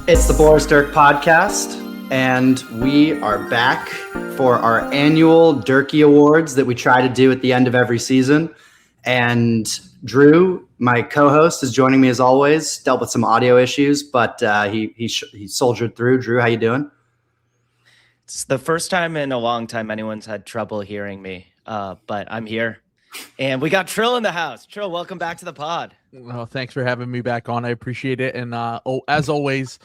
It's the Boris Dirk podcast, and we are back for our annual Dirkie Awards that we try to do at the end of every season. And Drew, my co-host, is joining me as always. Dealt with some audio issues, but he soldiered through. Drew, how you doing? It's the first time in a long time anyone's had trouble hearing me, but I'm here. And we got Trill in the house. Trill, welcome back to the pod. Well, thanks for having me back on. I appreciate it. And as always,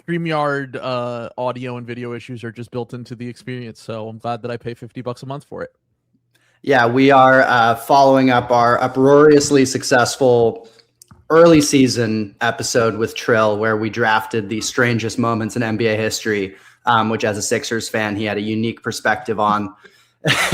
StreamYard audio and video issues are just built into the experience. So I'm glad that I pay $50 a month for it. Yeah, we are following up our uproariously successful early season episode with Trill, where we drafted the strangest moments in NBA history, which as a Sixers fan, he had a unique perspective on.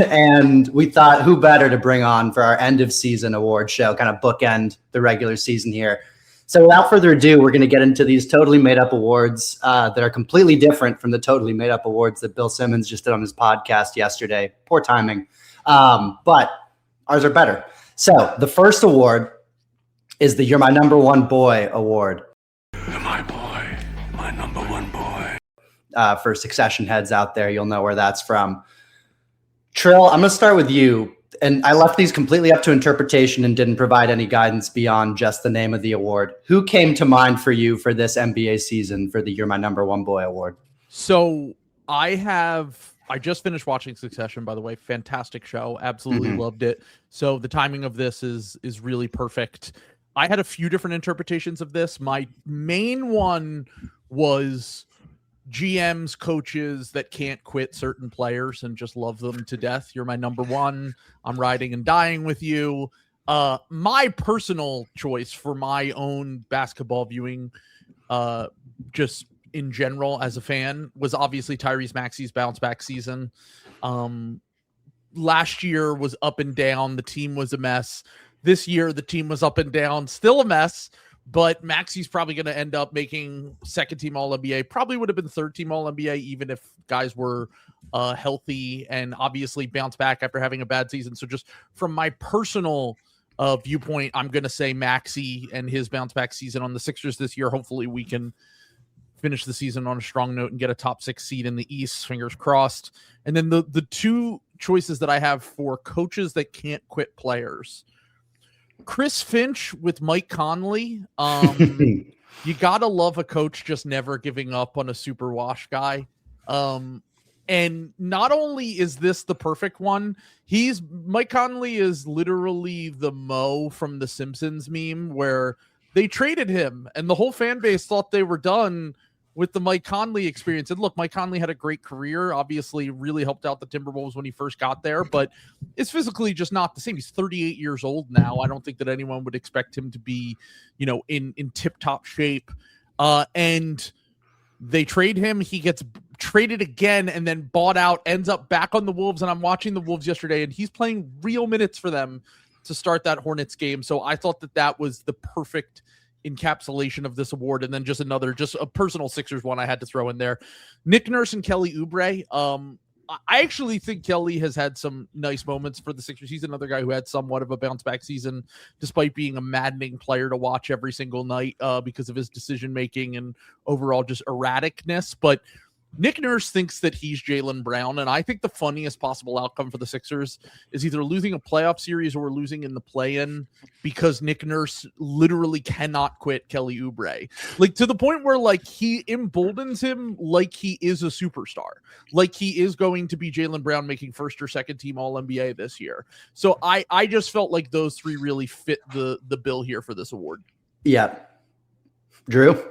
And we thought, who better to bring on for our end of season award show, kind of bookend the regular season here. So without further ado, we're going to get into these totally made up awards that are completely different from the totally made up awards that Bill Simmons just did on his podcast yesterday. Poor timing. But ours are better. So the first award is the You're My Number One Boy award. You're my boy, my number one boy. For Succession heads out there, you'll know where that's from. Trill, I'm going to start with you. And I left these completely up to interpretation and didn't provide any guidance beyond just the name of the award. Who came to mind for you for this NBA season for the You're My Number One Boy award? So I just finished watching Succession, by the way. Fantastic show. Absolutely loved it. So the timing of this is really perfect. I had a few different interpretations of this. My main one was GMs, coaches that can't quit certain players and just love them to death. You're my number one. I'm riding and dying with you. My personal choice for my own basketball viewing, just in general as a fan, was obviously Tyrese Maxey's bounce back season. Last year was up and down. The team was a mess. This year, the team was up and down, still a mess. But Maxey's probably going to end up making second-team All-NBA. Probably would have been third-team All-NBA even if guys were healthy and obviously bounce back after having a bad season. So just from my personal viewpoint, I'm going to say Maxey and his bounce-back season on the Sixers this year. Hopefully we can finish the season on a strong note and get a top 6 seed in the East. Fingers crossed. And then the two choices that I have for coaches that can't quit players – Chris Finch with Mike Conley. You gotta love a coach just never giving up on a super wash guy. And not only is this the perfect one, Mike Conley is literally the Mo from the Simpsons meme where they traded him and the whole fan base thought they were done with the Mike Conley experience. And look, Mike Conley had a great career, obviously really helped out the Timberwolves when he first got there, but it's physically just not the same. He's 38 years old now. I don't think that anyone would expect him to be, in tip-top shape. And they trade him. He gets traded again and then bought out, ends up back on the Wolves. And I'm watching the Wolves yesterday and he's playing real minutes for them to start that Hornets game. So I thought that was the perfect encapsulation of this award. And then just a personal Sixers one I had to throw in there. Nick Nurse and Kelly Oubre. I actually think Kelly has had some nice moments for the Sixers. He's another guy who had somewhat of a bounce back season, despite being a maddening player to watch every single night because of his decision making and overall just erraticness. But Nick Nurse thinks that he's Jaylen Brown, and I think the funniest possible outcome for the Sixers is either losing a playoff series or losing in the play-in because Nick Nurse literally cannot quit Kelly Oubre. Like, to the point where, like, he emboldens him like he is a superstar. Like he is going to be Jaylen Brown making first or second team All-NBA this year. So I just felt like those three really fit the bill here for this award. Yeah. Drew?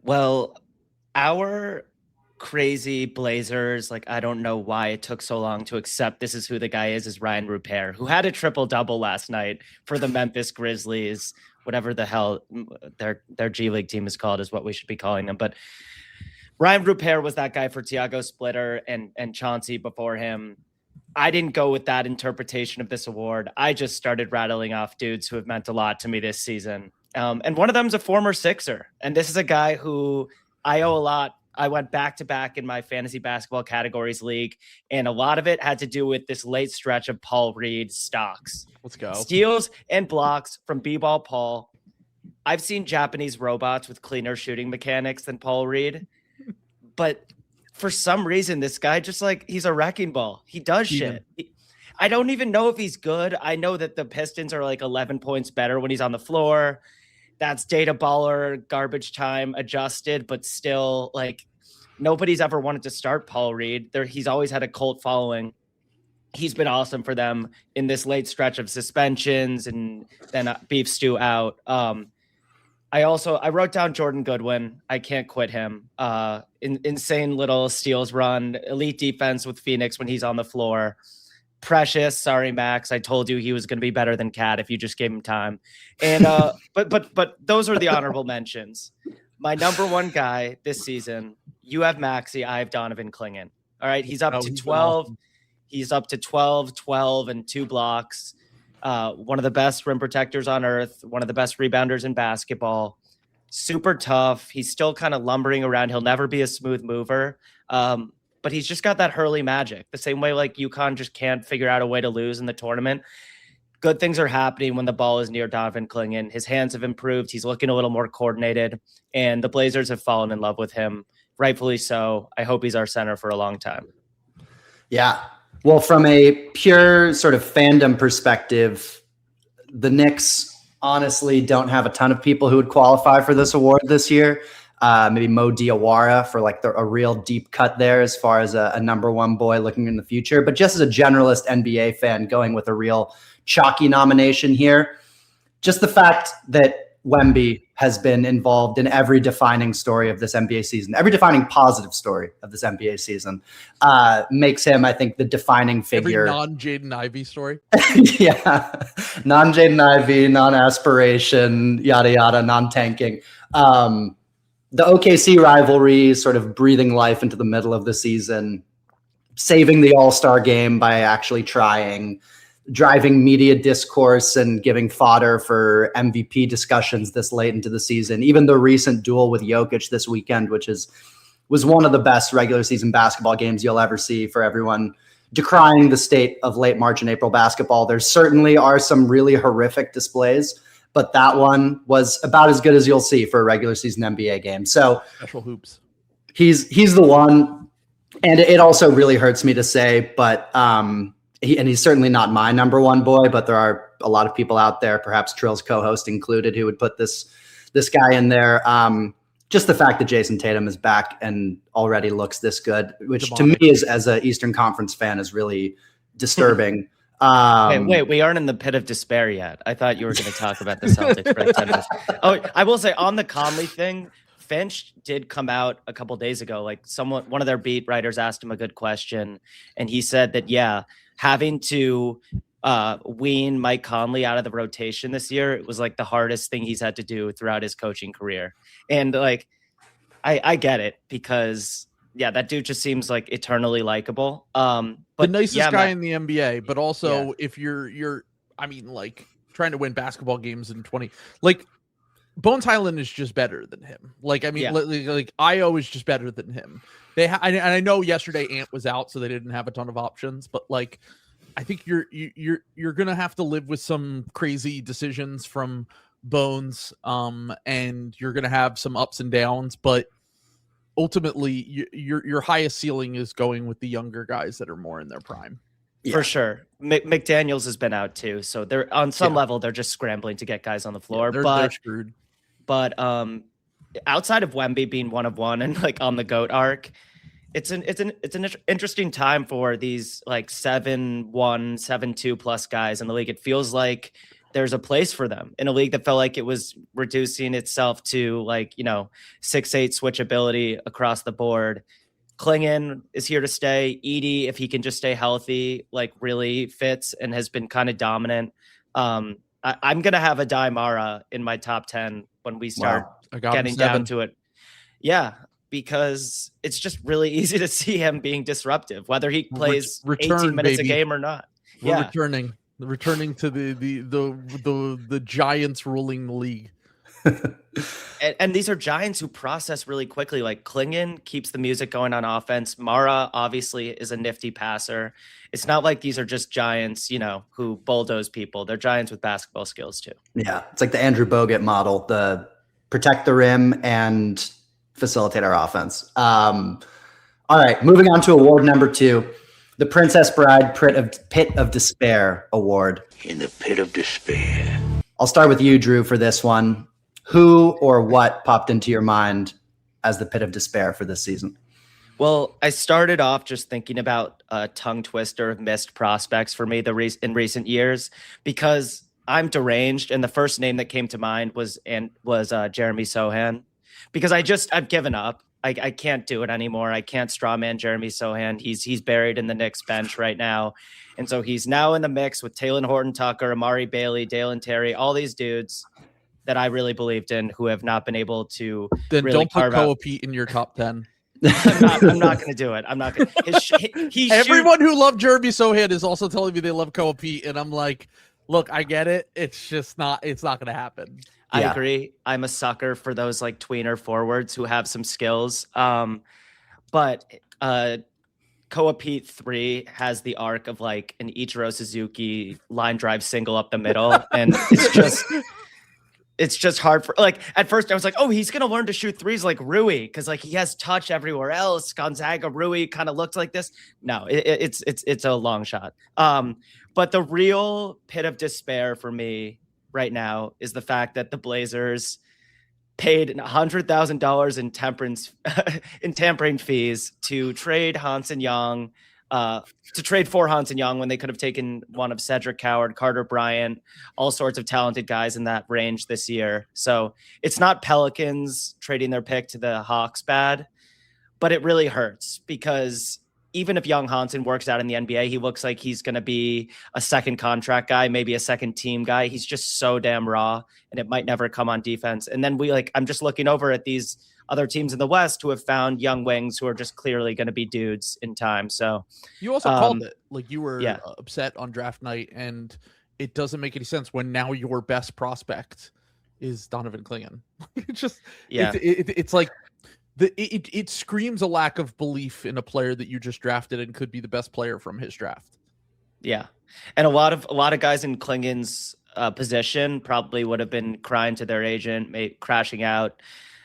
Well, our crazy Blazers, like, I don't know why it took so long to accept this is who the guy is Ryan Rupert, who had a triple-double last night for the Memphis Grizzlies, whatever the hell their G League team is called is what we should be calling them. But Ryan Rupert was that guy for Tiago Splitter and Chauncey before him. I didn't go with that interpretation of this award. I just started rattling off dudes who have meant a lot to me this season. And one of them is a former Sixer. And this is a guy who I owe a lot. I went back-to-back in my fantasy basketball categories league, and a lot of it had to do with this late stretch of Paul Reed stocks. Let's go. Steals and blocks from B-Ball Paul. I've seen Japanese robots with cleaner shooting mechanics than Paul Reed, but for some reason, this guy just like, he's a wrecking ball. He does shit. I don't even know if he's good. I know that the Pistons are like 11 points better when he's on the floor. That's data baller, garbage time adjusted, but still, like, nobody's ever wanted to start Paul Reed. He's always had a cult following. He's been awesome for them in this late stretch of suspensions and then beef stew out. I wrote down Jordan Goodwin. I can't quit him. Insane little steals run, elite defense with Phoenix when he's on the floor. Precious, sorry, Max. I told you he was going to be better than Cat if you just gave him time. And but those are the honorable mentions. My number one guy this season. You have Maxey. I have Donovan Clingan. All right, he's up to 12. Awesome. He's up to 12, and 2 blocks. One of the best rim protectors on earth, one of the best rebounders in basketball, super tough. He's still kind of lumbering around. He'll never be a smooth mover. But he's just got that Hurley magic, the same way like UConn just can't figure out a way to lose in the tournament. Good things are happening when the ball is near Donovan Clingan. His hands have improved. He's looking a little more coordinated, and the Blazers have fallen in love with him, rightfully so. I hope he's our center for a long time. Yeah. Well, from a pure sort of fandom perspective, the Knicks honestly don't have a ton of people who would qualify for this award this year. Maybe Mo Diawara for like a real deep cut there as far as a number one boy looking in the future. But just as a generalist NBA fan going with a real chalky nomination here, just the fact that Wemby has been involved in every defining story of this NBA season, every defining positive story of this NBA season, makes him, I think, the defining figure. Every non-Jaden Ivey story. Yeah. Non-Jaden Ivey, non-aspiration, yada, yada, non-tanking. The OKC rivalry sort of breathing life into the middle of the season, saving the All-Star game by actually trying, driving media discourse and giving fodder for MVP discussions this late into the season. Even the recent duel with Jokic this weekend, which was one of the best regular season basketball games you'll ever see for everyone decrying the state of late March and April basketball. There certainly are some really horrific displays, but that one was about as good as you'll see for a regular season NBA game. So special hoops. He's the one. And it also really hurts me to say, but he's certainly not my number one boy, but there are a lot of people out there, perhaps Trill's co-host included, who would put this guy in there. Just the fact that Jason Tatum is back and already looks this good, which to me as an Eastern Conference fan is really disturbing. Wait, we aren't in the pit of despair yet. I thought you were going to talk about the Celtics for 10 minutes. Oh, I will say on the Conley thing, Finch did come out a couple days ago. Like one of their beat writers asked him a good question, and he said that, yeah, having to wean Mike Conley out of the rotation this year, it was like the hardest thing he's had to do throughout his coaching career. And like, I get it because yeah, that dude just seems like eternally likable. But the nicest guy in the NBA, but also if you're, I mean, like trying to win basketball games in 20, like Bones Highland is just better than him. Like, I mean, like Io is just better than him. And I know yesterday Ant was out, so they didn't have a ton of options, but like, I think you're going to have to live with some crazy decisions from Bones. And you're going to have some ups and downs, but ultimately your highest ceiling is going with the younger guys that are more in their prime. For sure. McDaniels has been out too. So they're on some level, they're just scrambling to get guys on the floor. They're screwed. But outside of Wemby being one of one and like on the GOAT arc, it's an interesting time for these like 7-1, 7-2 plus guys in the league. It feels like there's a place for them in a league that felt like it was reducing itself to like, 6'8" switchability across the board. Clingan is here to stay. Edey, if he can just stay healthy, like really fits and has been kind of dominant. I'm going to have a Daimara in my top 10 when we start getting down to it. Yeah, because it's just really easy to see him being disruptive, whether he plays 18 minutes a game or not. We're returning to the Giants ruling the league. And these are giants who process really quickly. Like Klingon keeps the music going on offense. Mara obviously is a nifty passer. It's not like these are just giants, who bulldoze people. They're giants with basketball skills too. Yeah, it's like the Andrew Bogut model, the protect the rim and facilitate our offense. All right, moving on to award number 2, the Princess Bride Pit of Despair Award. In the pit of despair. I'll start with you, Drew, for this one. Who or what popped into your mind as the Pit of Despair for this season? Well, I started off just thinking about a tongue twister of missed prospects for me in recent years, because I'm deranged, and the first name that came to mind was Jeremy Sohan, because I've given up. I can't do it anymore. I can't strawman Jeremy Sohan. He's buried in the Knicks bench right now, and so he's now in the mix with Taylor Horton-Tucker, Amari Bailey, Dalen Terry, all these dudes that I really believed in who have not been able to. Then really don't put carve out. Koa Pete in your top 10. I'm not going to do it. I'm not going to. Everyone who loved Jeremy Sohan is also telling me they love Koa Pete, and I'm like, look, I get it. It's just not. It's not going to happen. I agree. I'm a sucker for those like tweener forwards who have some skills. But Koa Pete 3 has the arc of like an Ichiro Suzuki line drive single up the middle, and it's just hard for, like, at first I was like, oh, he's going to learn to shoot threes like Rui, because like he has touch everywhere else. Gonzaga Rui kind of looked like this. No, it's a long shot. But the real pit of despair for me right now is the fact that the Blazers paid $100,000 in tampering fees to trade Hansen Young, for Hansen Young when they could have taken one of Cedric Howard, Carter Bryant, all sorts of talented guys in that range this year. So it's not Pelicans trading their pick to the Hawks bad, but it really hurts, because even if Young Hansen works out in the NBA, he looks like he's going to be a second contract guy, maybe a second team guy. He's just so damn raw, and it might never come on defense. And then I'm just looking over at these other teams in the West who have found young wings who are just clearly going to be dudes in time. So you also called it, like, you were upset on draft night, and it doesn't make any sense when now your best prospect is Donovan Klingon. It's just, it's like, it screams a lack of belief in a player that you just drafted and could be the best player from his draft. Yeah. And a lot of guys in Klingon's position probably would have been crying to their agent, crashing out,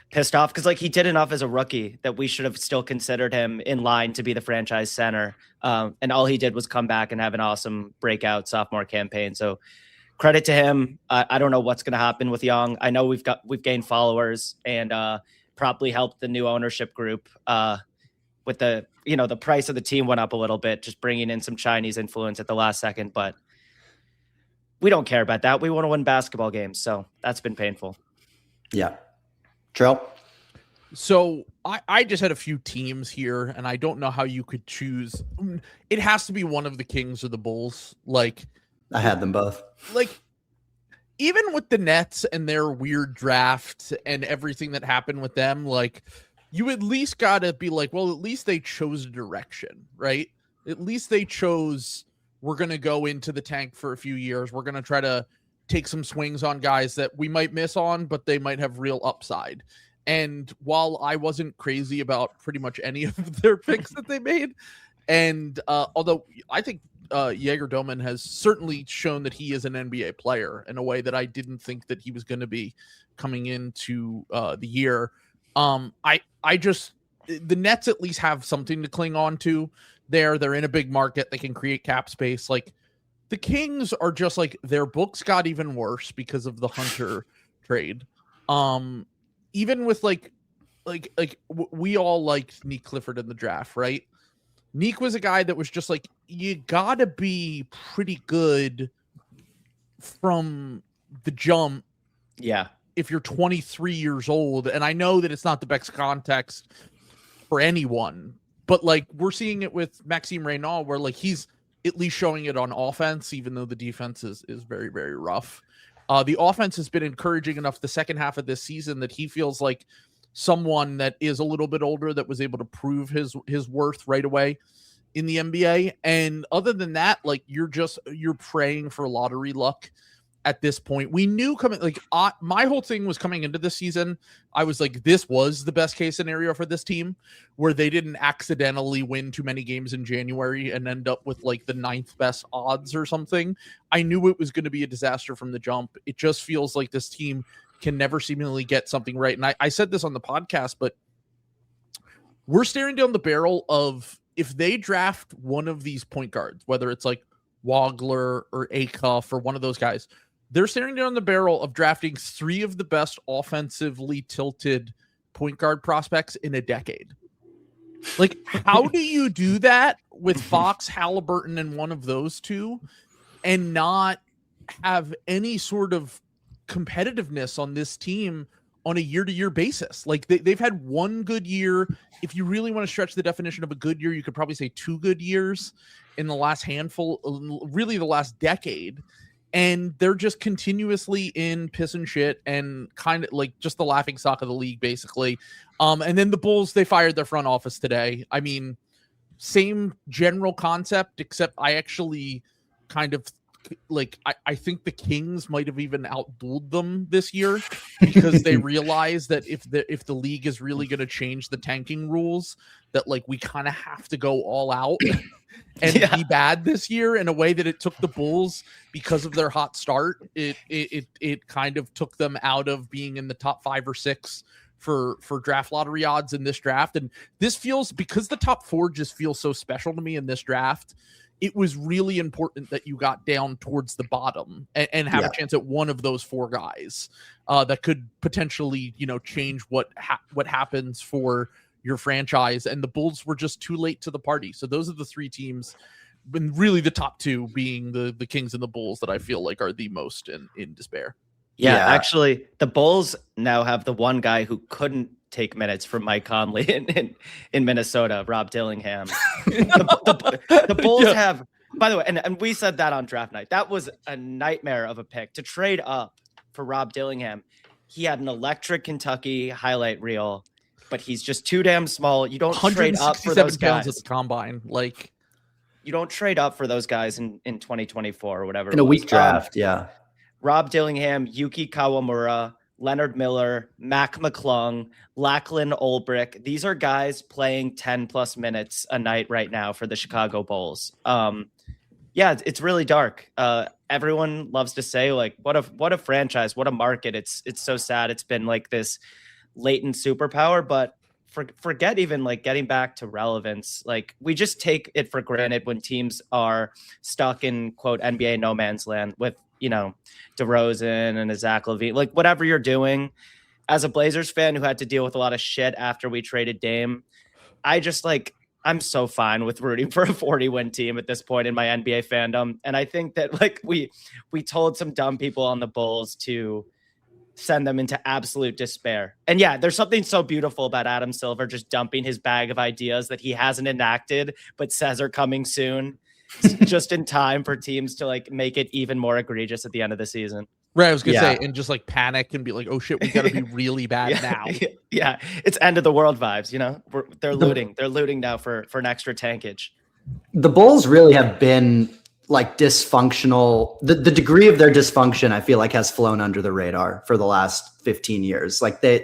pissed off, because like he did enough as a rookie that we should have still considered him in line to be the franchise center. And all he did was come back and have an awesome breakout sophomore campaign. So credit to him. I don't know what's going to happen with Young. I know we've gained followers, and probably helped the new ownership group with the price of the team went up a little bit, just bringing in some Chinese influence at the last second. But we don't care about that. We want to win basketball games. So that's been painful. Yeah. Trill? So I just had a few teams here, and I don't know how you could choose. It has to be one of the Kings or the Bulls. Like, I had them both. Like, even with the Nets and their weird draft and everything that happened with them, like, you at least got to be like, well, at least they chose a direction, right? At least they chose, we're going to go into the tank for a few years. We're going to try to take some swings on guys that we might miss on, but they might have real upside. And while I wasn't crazy about pretty much any of their picks that they made, and although I think Jaeger Doman has certainly shown that he is an NBA player in a way that I didn't think that he was going to be coming into the year. I just, the Nets at least have something to cling on to there. They're in a big market. They can create cap space. Like, the Kings are just like, their books got even worse because of the Hunter trade. Even with like we all liked Nick Clifford in the draft, right? Neek was a guy that was just like, you gotta be pretty good from the jump. Yeah. If you're 23 years old. And I know that it's not the best context for anyone, but like, we're seeing it with Maxime Reynaud, where like he's at least showing it on offense, even though the defense is very, very rough. The offense has been encouraging enough the second half of this season that he feels like someone that is a little bit older that was able to prove his worth right away in the NBA. And other than that, like, you're praying for lottery luck at this point. We knew coming, like, my whole thing was coming into this season, I was like, this was the best case scenario for this team, where they didn't accidentally win too many games in January and end up with like the 9th best odds or something. I knew it was going to be a disaster from the jump. It just feels like this team can never seemingly get something right. And I said this on the podcast, but we're staring down the barrel of, if they draft one of these point guards, whether it's like Wagler or Acuff or one of those guys, they're staring down the barrel of drafting 3 of the best offensively tilted point guard prospects in a decade. Like, how do you do that with Fox, Halliburton, and one of those two, and not have any sort of competitiveness on this team on a year-to-year basis? Like, they've had one good year. If you really want to stretch the definition of a good year, you could probably say 2 good years in the last handful, really the last decade. And they're just continuously in piss and shit and kind of like just the laughing stock of the league, basically. And then the Bulls, they fired their front office today. I mean, same general concept, except I actually kind of like, I think the Kings might have even outdueled them this year, because they realize that if the league is really going to change the tanking rules, that like we kind of have to go all out and be bad this year, in a way that it took the Bulls, because of their hot start. It kind of took them out of being in the top 5 or 6 for draft lottery odds in this draft. And this feels, because the top 4 just feels so special to me in this draft, it was really important that you got down towards the bottom and have a chance at one of those 4 guys that could potentially, change what happens for your franchise. And the Bulls were just too late to the party. So those are the 3 teams, and really the top 2 being the Kings and the Bulls, that I feel like are the most in despair. Yeah, actually, the Bulls now have the one guy who couldn't take minutes from Mike Conley in Minnesota, Rob Dillingham. The Bulls have, by the way, and we said that on draft night, that was a nightmare of a pick to trade up for Rob Dillingham. He had an electric Kentucky highlight reel, but he's just too damn small. You don't trade up for those guys at the combine. Like, you don't trade up for those guys in 2024 or whatever. In a weak draft, Rob Dillingham, Yuki Kawamura, Leonard Miller, Mac McClung, Lachlan Olbrich. These are guys playing 10 plus minutes a night right now for the Chicago Bulls. It's really dark. Everyone loves to say, like, what a franchise, what a market. It's so sad. It's been like this latent superpower, but forget even like getting back to relevance. Like, we just take it for granted when teams are stuck in quote NBA no man's land with, DeRozan and a Zach LaVine, like whatever you're doing. As a Blazers fan who had to deal with a lot of shit after we traded Dame, I'm so fine with rooting for a 40-win team at this point in my NBA fandom. And I think that like we told some dumb people on the Bulls to send them into absolute despair. And there's something so beautiful about Adam Silver just dumping his bag of ideas that he hasn't enacted, but says are coming soon, just in time for teams to like make it even more egregious at the end of the season. Right, I was gonna say, and just like panic and be like, "Oh shit, we gotta be really bad now." Yeah, it's end of the world vibes. They're looting. They're looting now for an extra tankage. The Bulls really have been like dysfunctional. The degree of their dysfunction, I feel like, has flown under the radar for the last 15 years. Like they've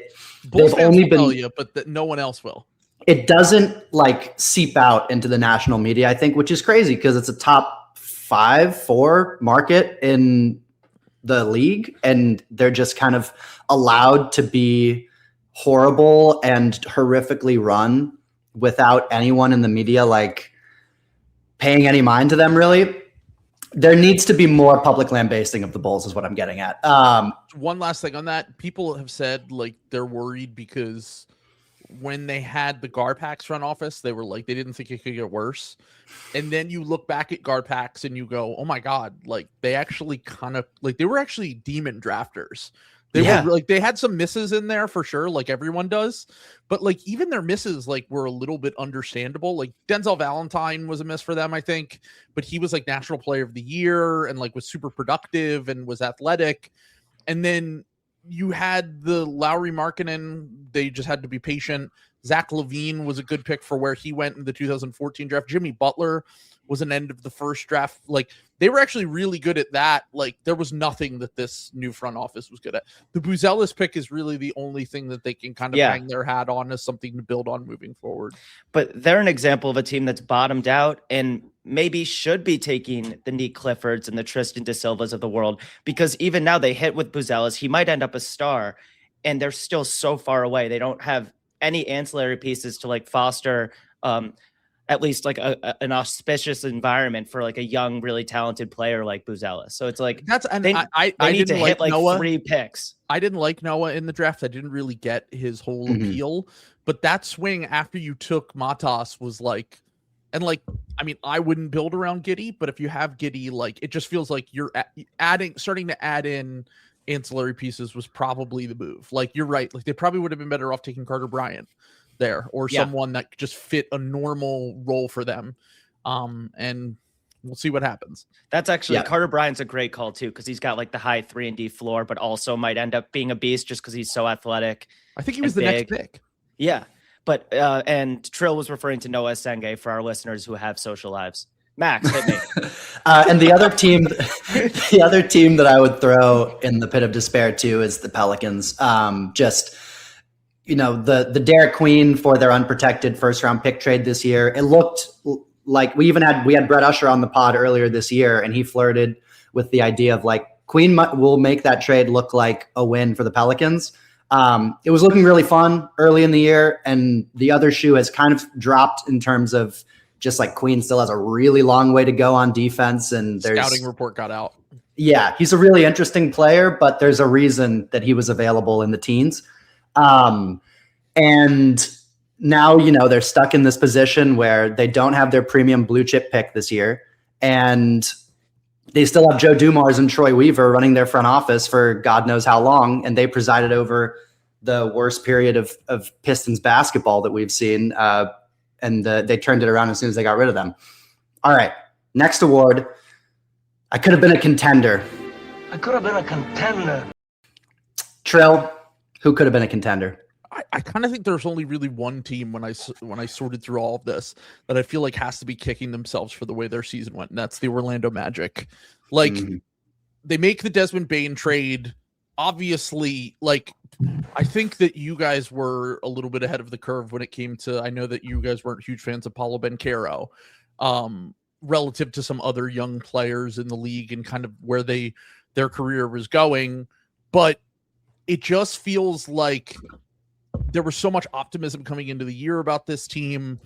only been, but no one else will. It doesn't like seep out into the national media, I think, which is crazy because it's a top 5-4 market in the league, and they're just kind of allowed to be horrible and horrifically run without anyone in the media like paying any mind to them, really. There needs to be more public lambasting of the Bulls is what I'm getting at. One last thing on that. People have said like they're worried because when they had the Garpax front office, they were like, they didn't think it could get worse. And then you look back at Garpax and you go, oh my God, like they actually kind of like, they were actually demon drafters. They were like, they had some misses in there for sure, like everyone does. But like even their misses like were a little bit understandable. Like Denzel Valentine was a miss for them, I think, but he was like National Player of the Year and like was super productive and was athletic. And then you had the Lowry Markkanen. They just had to be patient. Zach LaVine was a good pick for where he went in the 2014 draft. Jimmy Butler was an end of the first draft. Like they were actually really good at that. Like there was nothing that this new front office was good at. The Buzelis pick is really the only thing that they can kind of hang their hat on as something to build on moving forward. But they're an example of a team that's bottomed out and maybe should be taking the Nick Cliffords and the Tristan De Silvas of the world, because even now they hit with Buzelis. He might end up a star, and they're still so far away. They don't have any ancillary pieces to like foster at least like an auspicious environment for like a young, really talented player like Buzelis. So it's like I need to hit like Noah, 3 picks. I didn't like Noah in the draft. I didn't really get his whole appeal, but that swing after you took Matas was like, and like, I mean, I wouldn't build around Giddey, but if you have Giddey, like it just feels like you're starting to add in ancillary pieces was probably the move. Like you're right. Like they probably would have been better off taking Carter Bryant there or someone that just fit a normal role for them. And we'll see what happens. That's actually Carter Bryant's a great call too, because he's got like the high 3-and-D floor, but also might end up being a beast just because he's so athletic. I think he was the next pick. Yeah. But and Trill was referring to Noah Senge for our listeners who have social lives. Max, hit me. And the other team that I would throw in the pit of despair too is the Pelicans. Just the Derek Queen for their unprotected first round pick trade this year. It looked like we had Brett Usher on the pod earlier this year, and he flirted with the idea of like Queen will make that trade look like a win for the Pelicans. It was looking really fun early in the year, and the other shoe has kind of dropped in terms of just like Queen still has a really long way to go on defense. And there's scouting report got out. Yeah, he's a really interesting player, but there's a reason that he was available in the teens. And now, they're stuck in this position where they don't have their premium blue chip pick this year. And they still have Joe Dumars and Troy Weaver running their front office for God knows how long. And they presided over the worst period of Pistons basketball that we've seen. And they turned it around as soon as they got rid of them. All right. Next award. I could have been a contender. Trill, who could have been a contender? I kind of think there's only really one team when I sorted through all of this that I feel like has to be kicking themselves for the way their season went, and that's the Orlando Magic. Like they make the Desmond Bane trade. Obviously, like I think that you guys were a little bit ahead of the curve when it came to, I know that you guys weren't huge fans of Paolo Banchero, relative to some other young players in the league and kind of where their career was going. But it just feels like there was so much optimism coming into the year about this team.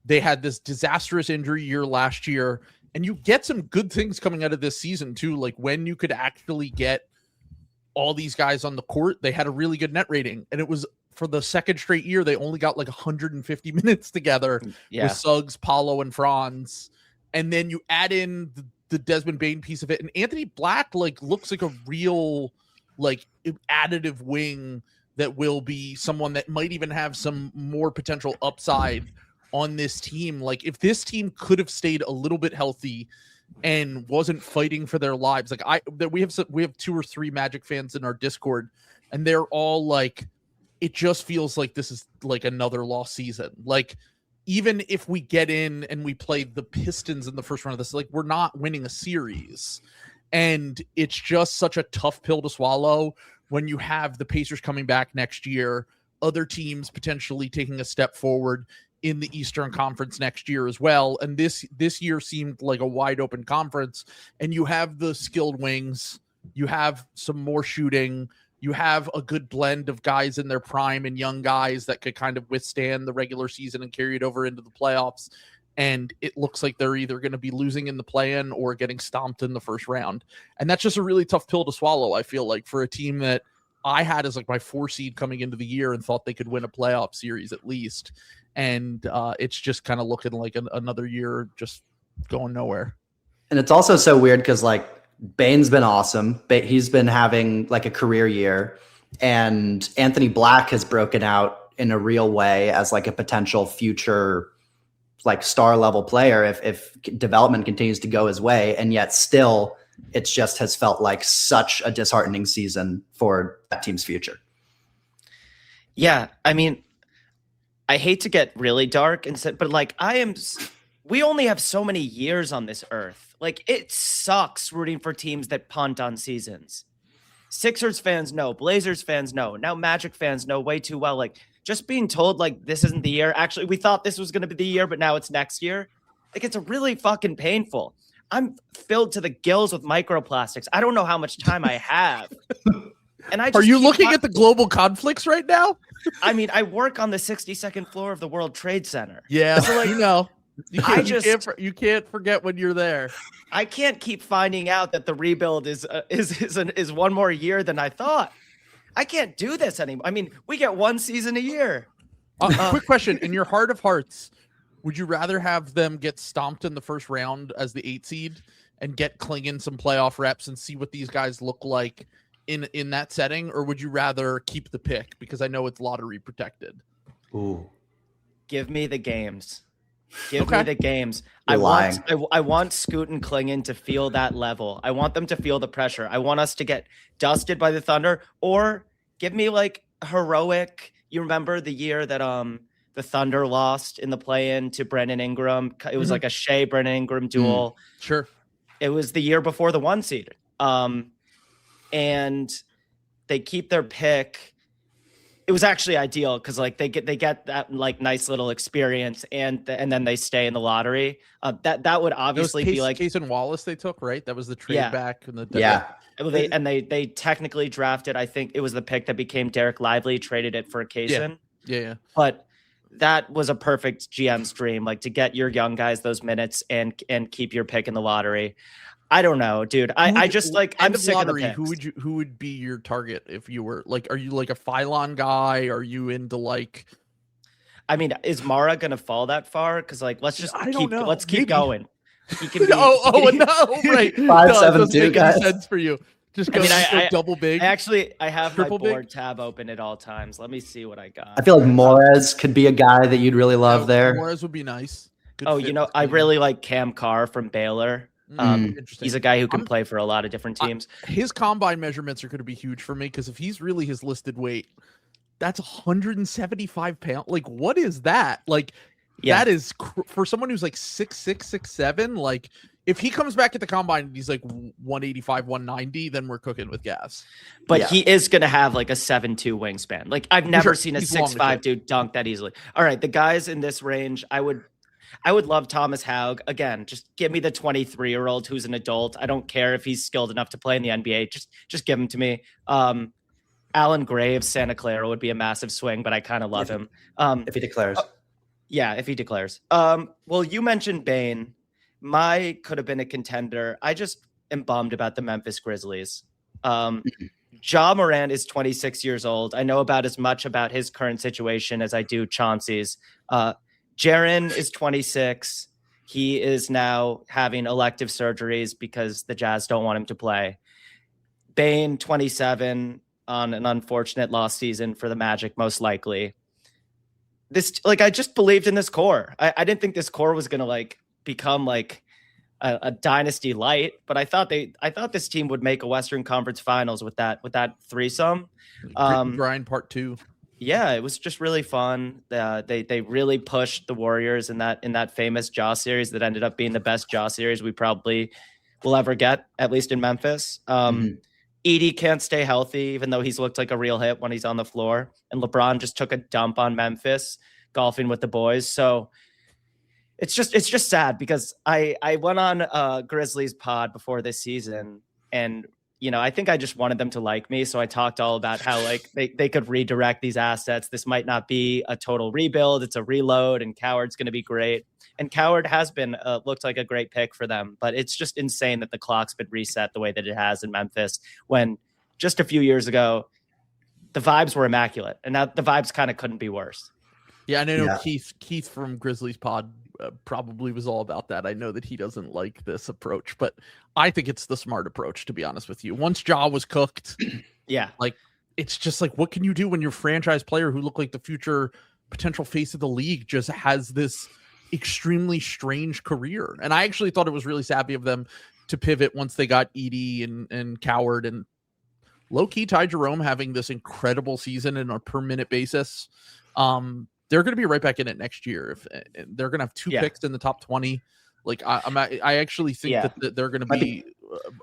They had this disastrous injury year last year, and you get some good things coming out of this season too. Like when you could actually get all these guys on the court, they had a really good net rating, and it was for the second straight year. They only got like 150 minutes together with Suggs, Paulo, and Franz. And then you add in the Desmond Bane piece of it, and Anthony Black like looks like a real like additive wing that will be someone that might even have some more potential upside on this team. Like if this team could have stayed a little bit healthy and wasn't fighting for their lives, like we have 2 or 3 Magic fans in our Discord, and they're all like, it just feels like this is like another lost season. Like even if we get in and we play the Pistons in the first round of this, like we're not winning a series, and it's just such a tough pill to swallow when you have the Pacers coming back next year, other teams potentially taking a step forward in the Eastern Conference next year as well. And this year seemed like a wide open conference, and you have the skilled wings, you have some more shooting, you have a good blend of guys in their prime and young guys that could kind of withstand the regular season and carry it over into the playoffs. And it looks like they're either going to be losing in the play-in or getting stomped in the first round. And that's just a really tough pill to swallow, I feel like, for a team that I had as like my 4 seed coming into the year and thought they could win a playoff series at least. And it's just kind of looking like another year just going nowhere. And it's also so weird because like Bane's been awesome, but he's been having like a career year, and Anthony Black has broken out in a real way as like a potential future like star level player if development continues to go his way. And yet still it just has felt like such a disheartening season for that team's future. Yeah. I mean, I hate to get really dark but like we only have so many years on this earth. Like, it sucks rooting for teams that punt on seasons. Sixers fans know, Blazers fans know, now Magic fans know way too well. Like, just being told like this isn't the year. Actually, we thought this was going to be the year, but now it's next year. Like, it's really fucking painful. I'm filled to the gills with microplastics. I don't know how much time I have. And I just are you looking at the global conflicts right now? I mean, I work on the 62nd floor of the World Trade Center. Yeah, So, like, you know. You can't forget when you're there. I can't keep finding out that the rebuild is one more year than I thought. I can't do this anymore. I mean, we get one season a year. Quick question: in your heart of hearts, would you rather have them get stomped in the first round as the 8 seed and get Klingon some playoff reps and see what these guys look like in that setting, or would you rather keep the pick because I know it's lottery protected? Ooh, give me the games. Give me the games. You're lying. I want Scoot and Klingon to feel that level. I want them to feel the pressure. I want us to get dusted by the Thunder, or give me like heroic. You remember the year that the Thunder lost in the play-in to Brandon Ingram? It was like a Shea Brandon Ingram duel. Sure. It was the year before the 1 seed. And they keep their pick. It was actually ideal because like they get that like nice little experience and then they stay in the lottery. That would obviously be like Case and Wallace they took, right? That was the trade back in the They technically drafted, I think it was the pick that became Derek Lively, traded it for Kaysen. Yeah. But that was a perfect GM's dream, like to get your young guys those minutes and keep your pick in the lottery. I don't know, dude. I'm sick lottery, of the picks. Who would be your target if you were like, are you like a Phylon guy? Are you into like, I mean, is Mara gonna fall that far? Because like, let's keep Maybe. going. He can be, no, right. 5'7" guys. Sense for you. Just go, I double big. I have Triple my board big? tab open at all times. Let me see what I got. I feel like Morez could be a guy that you'd really love there. Morez would be nice. Good Oh, fit you know, with I Klingon. really like Cam Carr from Baylor. Interesting. He's a guy who can play for a lot of different teams. His combine measurements are going to be huge for me because if he's really his listed weight, that's 175 pounds. Like, what is that? Like, that is for someone who's like 6'6", 6'7". Like, if he comes back at the combine and he's like 185, 190, then we're cooking with gas. But he is going to have like a 7'2" wingspan. Like, I've never seen a 6'5" dude dunk that easily. All right, the guys in this range, I would love Thomas Haug. Again, just give me the 23-year-old who's an adult. I don't care if he's skilled enough to play in the NBA. Just give him to me. Alan Graves, Santa Clara would be a massive swing, but I kind of love him. If he declares. Yeah, if he declares. Well, you mentioned Bane. Could have been a contender. I just am bummed about the Memphis Grizzlies. Ja Morant is 26 years old. I know about as much about his current situation as I do Chauncey's. Jaren is 26. He is now having elective surgeries because the Jazz don't want him to play. Bane, 27, on an unfortunate lost season for the Magic, most likely. I just believed in this core. I didn't think this core was gonna become a dynasty light, but I thought this team would make a Western Conference Finals with that threesome. Grind part 2. Yeah, it was just really fun. They really pushed the Warriors in that famous Jaw series that ended up being the best Jaw series we probably will ever get, at least in Memphis. Edie can't stay healthy, even though he's looked like a real hit when he's on the floor. And LeBron just took a dump on Memphis, golfing with the boys. So it's just sad because I went on Grizzlies pod before this season, and I think I just wanted them to like me. So I talked all about how they could redirect these assets. This might not be a total rebuild. It's a reload, and Coward's going to be great. And Coward has been looked like a great pick for them, but it's just insane that the clock's been reset the way that it has in Memphis, when just a few years ago, the vibes were immaculate, and now the vibes kind of couldn't be worse. Yeah, and I know Keith from Grizzlies Pod probably was all about that. I know that he doesn't like this approach, but I think it's the smart approach, to be honest with you. Once Ja was cooked, it's just like, what can you do when your franchise player who looked like the future potential face of the league just has this extremely strange career? And I actually thought it was really savvy of them to pivot once they got Edie and Coward, and low-key Ty Jerome having this incredible season on a per minute basis. they're going to be right back in it next year. If they're going to have 2 picks in the top 20, like I actually think that they're going to be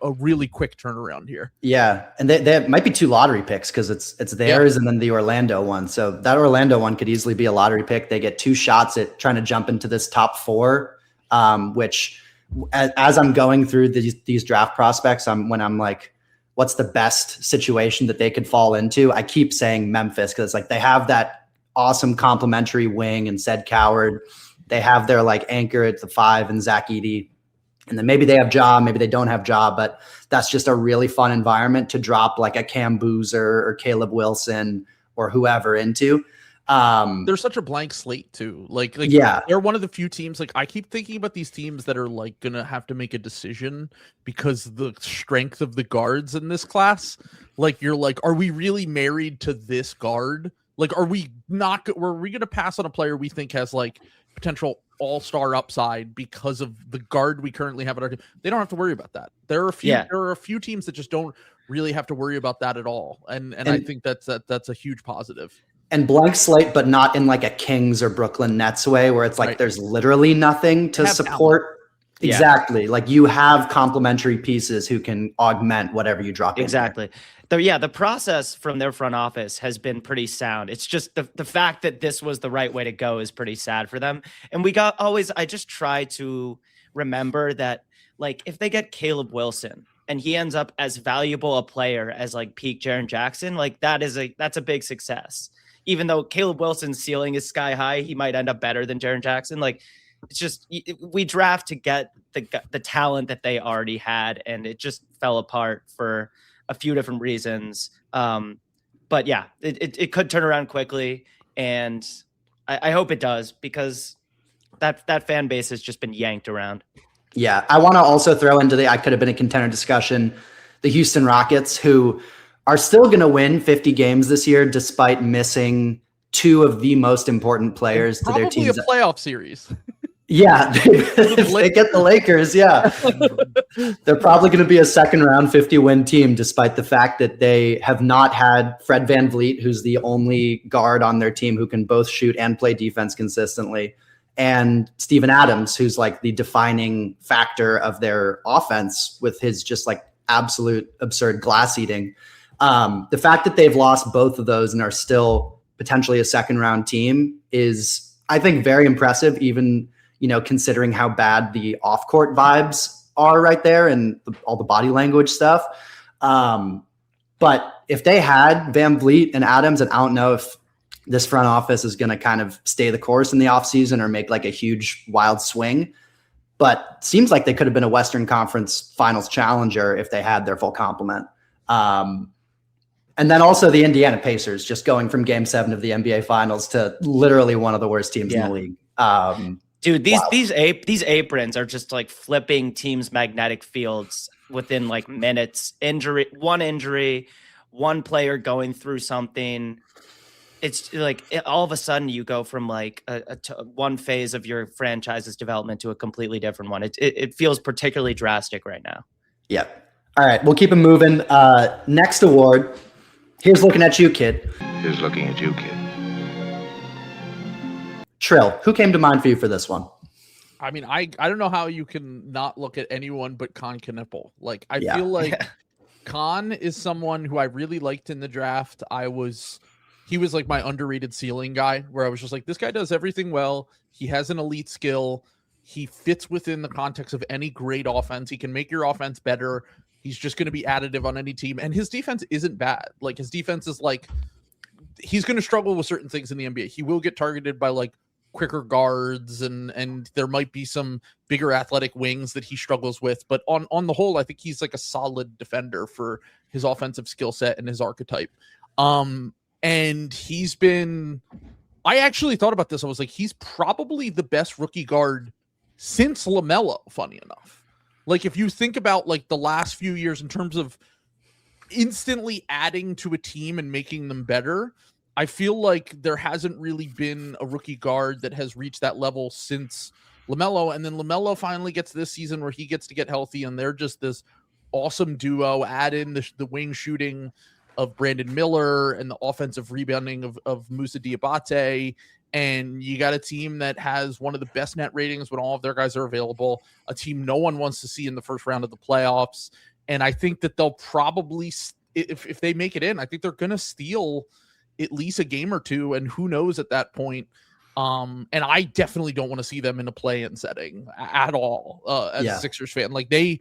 a really quick turnaround here. Yeah, and they might be 2 lottery picks because it's theirs and then the Orlando one. So that Orlando one could easily be a lottery pick. They get 2 shots at trying to jump into this top 4, which as I'm going through these draft prospects, when I'm like, what's the best situation that they could fall into? I keep saying Memphis because it's like they have that awesome complementary wing and said Coward. They have their like anchor at the 5 and Zach Edey. And then maybe they have Ja, maybe they don't have Ja, but that's just a really fun environment to drop like a Cam Boozer or Caleb Wilson or whoever into. They're such a blank slate too. Like they're one of the few teams. Like I keep thinking about these teams that are like gonna have to make a decision because the strength of the guards in this class. Like you're like, are we really married to this guard? Like, are we not? Were we gonna pass on a player we think has like potential all-star upside because of the guard we currently have at our team? They don't have to worry about that. There are a few teams that just don't really have to worry about that at all. And I think that's a huge positive. And blank slate, but not in like a Kings or Brooklyn Nets way where it's like there's literally nothing to support. Talent. Exactly. Like you have complementary pieces who can augment whatever you drop in. Exactly. The process from their front office has been pretty sound. It's just the fact that this was the right way to go is pretty sad for them. And I just try to remember that, like, if they get Caleb Wilson and he ends up as valuable a player as like peak Jaren Jackson, like that's a big success. Even though Caleb Wilson's ceiling is sky high, he might end up better than Jaren Jackson. Like, it's just, we draft to get the talent that they already had, and it just fell apart for a few different reasons. But yeah, it could turn around quickly, and I hope it does, because that fan base has just been yanked around. Yeah, I want to also throw into I could have been a contender discussion, the Houston Rockets, who are still going to win 50 games this year despite missing 2 of the most important players to their teams. Probably a playoff series. Yeah, if they get the Lakers, yeah. They're probably going to be a second-round 50-win team despite the fact that they have not had Fred VanVleet, who's the only guard on their team who can both shoot and play defense consistently, and Steven Adams, who's like the defining factor of their offense with his just like absolute absurd glass eating. The fact that they've lost both of those and are still potentially a second-round team is, I think, very impressive, even considering how bad the off-court vibes are right there and all the body language stuff. But if they had VanVleet and Adams, and I don't know if this front office is going to kind of stay the course in the offseason or make like a huge wild swing, but seems like they could have been a Western Conference Finals challenger if they had their full complement. And then also the Indiana Pacers, just going from Game 7 of the NBA Finals to literally one of the worst teams in the league. Dude, these aprons are just like flipping teams' magnetic fields within like minutes. One injury, one player going through something. It's like all of a sudden you go from like one phase of your franchise's development to a completely different one. It feels particularly drastic right now. Yeah. All right, we'll keep it moving. Next award. Here's looking at you, kid. Here's looking at you, kid. Trill, who came to mind for you for this one? I mean, I don't know how you can not look at anyone but Con Knippel. Like, I feel like Con is someone who I really liked in the draft. He was like my underrated ceiling guy, where I was just like, this guy does everything well. He has an elite skill. He fits within the context of any great offense. He can make your offense better. He's just going to be additive on any team. And his defense isn't bad. Like, his defense is like, he's going to struggle with certain things in the NBA. He will get targeted by like quicker guards, and there might be some bigger athletic wings that he struggles with. But on the whole, I think he's like a solid defender for his offensive skill set and his archetype. And he's been, I actually thought about this. I was like, he's probably the best rookie guard since LaMelo, funny enough. Like, if you think about like the last few years in terms of instantly adding to a team and making them better, I feel like there hasn't really been a rookie guard that has reached that level since LaMelo. And then LaMelo finally gets this season where he gets to get healthy, and they're just this awesome duo. Add in the wing shooting of Brandon Miller and the offensive rebounding of Moussa Diabate, And you got a team that has one of the best net ratings when all of their guys are available, a team no one wants to see in the first round of the playoffs. And I think that they'll probably, if they make it in, I think they're going to steal at least a game or two. And who knows at that point. And I definitely don't want to see them in a play-in setting at all as a Sixers fan. Like they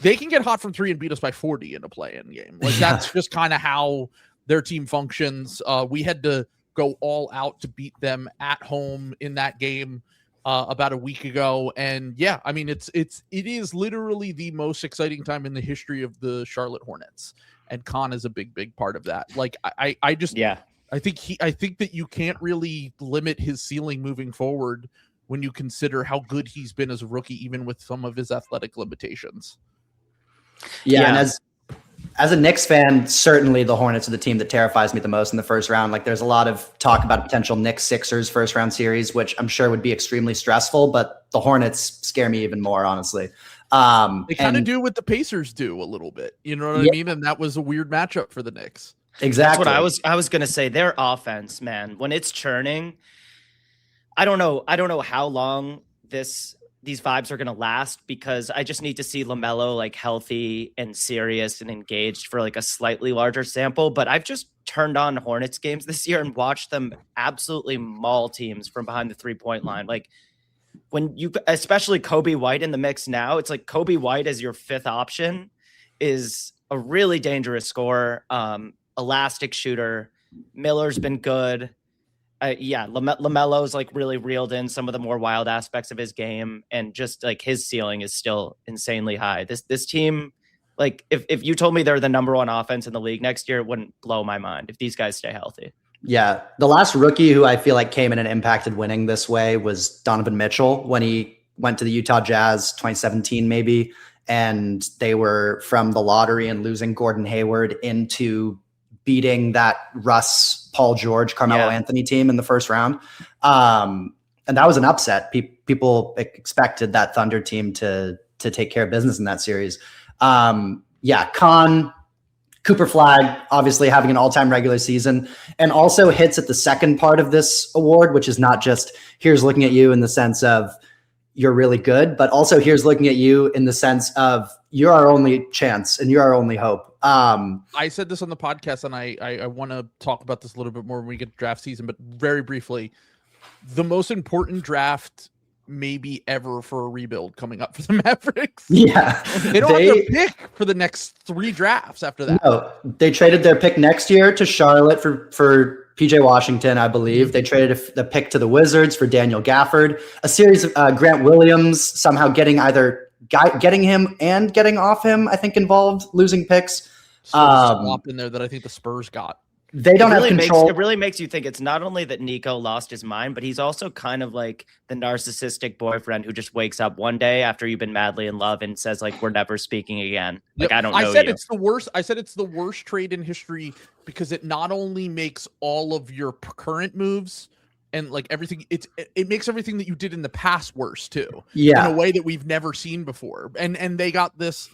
can get hot from 3 and beat us by 40 in a play-in game. Like that's just kind of how their team functions. We had to go all out to beat them at home in that game about a week ago. And yeah, I mean, it is literally the most exciting time in the history of the Charlotte Hornets. And Khan is a big part of that. Like I think that you can't really limit his ceiling moving forward when you consider how good he's been as a rookie, even with some of his athletic limitations. Yeah. And as a Knicks fan, certainly the Hornets are the team that terrifies me the most in the first round. Like there's a lot of talk about a potential Knicks-Sixers first round series, which I'm sure would be extremely stressful, but the Hornets scare me even more, honestly. They kind of do what the Pacers do a little bit. You know what I mean? And that was a weird matchup for the Knicks. Exactly. That's what I was going to say. Their offense, man, when it's churning, I don't know how long these vibes are going to last, because I just need to see LaMelo like healthy and serious and engaged for like a slightly larger sample. But I've just turned on Hornets games this year and watched them absolutely maul teams from behind the 3-point line. Like when especially Kobe White in the mix now, it's like Kobe White as your 5th option is a really dangerous scorer, elastic shooter. Miller's been good. LaMelo's like really reeled in some of the more wild aspects of his game, and just like his ceiling is still insanely high. This team, like if you told me they're the number 1 offense in the league next year, it wouldn't blow my mind if these guys stay healthy. Yeah. The last rookie who I feel like came in and impacted winning this way was Donovan Mitchell when he went to the Utah Jazz 2017, maybe. And they were from the lottery and losing Gordon Hayward into beating that Russ, Paul George, Carmelo Anthony team in the first round. And that was an upset. People expected that Thunder team to take care of business in that series. Khan, Cooper Flag, obviously having an all-time regular season, and also hits at the second part of this award, which is not just here's looking at you in the sense of you're really good, but also here's looking at you in the sense of you're our only chance and you're our only hope. I said this on the podcast, and I want to talk about this a little bit more when we get to draft season, but very briefly, the most important draft maybe ever for a rebuild coming up for the Mavericks. Yeah. They don't have their pick for the next 3 drafts after that. No, they traded their pick next year to Charlotte for PJ Washington, I believe. They traded the pick to the Wizards for Daniel Gafford. A series of Grant Williams somehow getting him and getting off him, I think, involved losing picks. Swap in there that I think the Spurs got. They don't have control. It really makes you think it's not only that Nico lost his mind, but he's also kind of like the narcissistic boyfriend who just wakes up one day after you've been madly in love and says like, we're never speaking again. Like, I don't know. It's the worst. I said it's the worst trade in history because it not only makes all of your current moves and like everything, it makes everything that you did in the past worse too. Yeah. In a way that we've never seen before. And they got this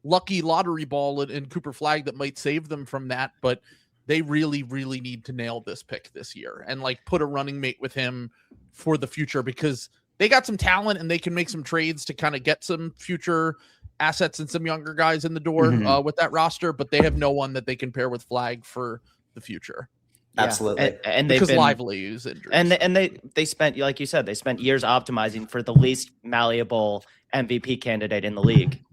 lucky lottery ball in Cooper Flag that might save them from that, but they really, really need to nail this pick this year and like put a running mate with him for the future, because they got some talent and they can make some trades to kind of get some future assets and some younger guys in the door with that roster, but they have no one that they can pair with Flag for the future. Absolutely. And because Lively is injured. And they spent, like you said, they spent years optimizing for the least malleable MVP candidate in the league,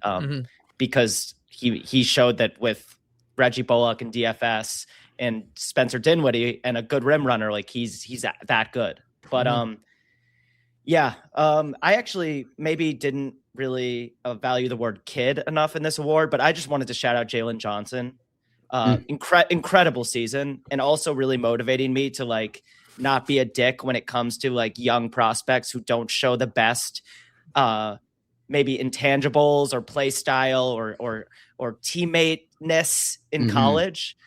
because he showed that with Reggie Bullock and DFS and Spencer Dinwiddie and a good rim runner, like he's that good. But I actually maybe didn't really value the word kid enough in this award, but I just wanted to shout out Jalen Johnson. Incredible season, and also really motivating me to like not be a dick when it comes to like young prospects who don't show the best maybe intangibles or play style or teammate-ness in college.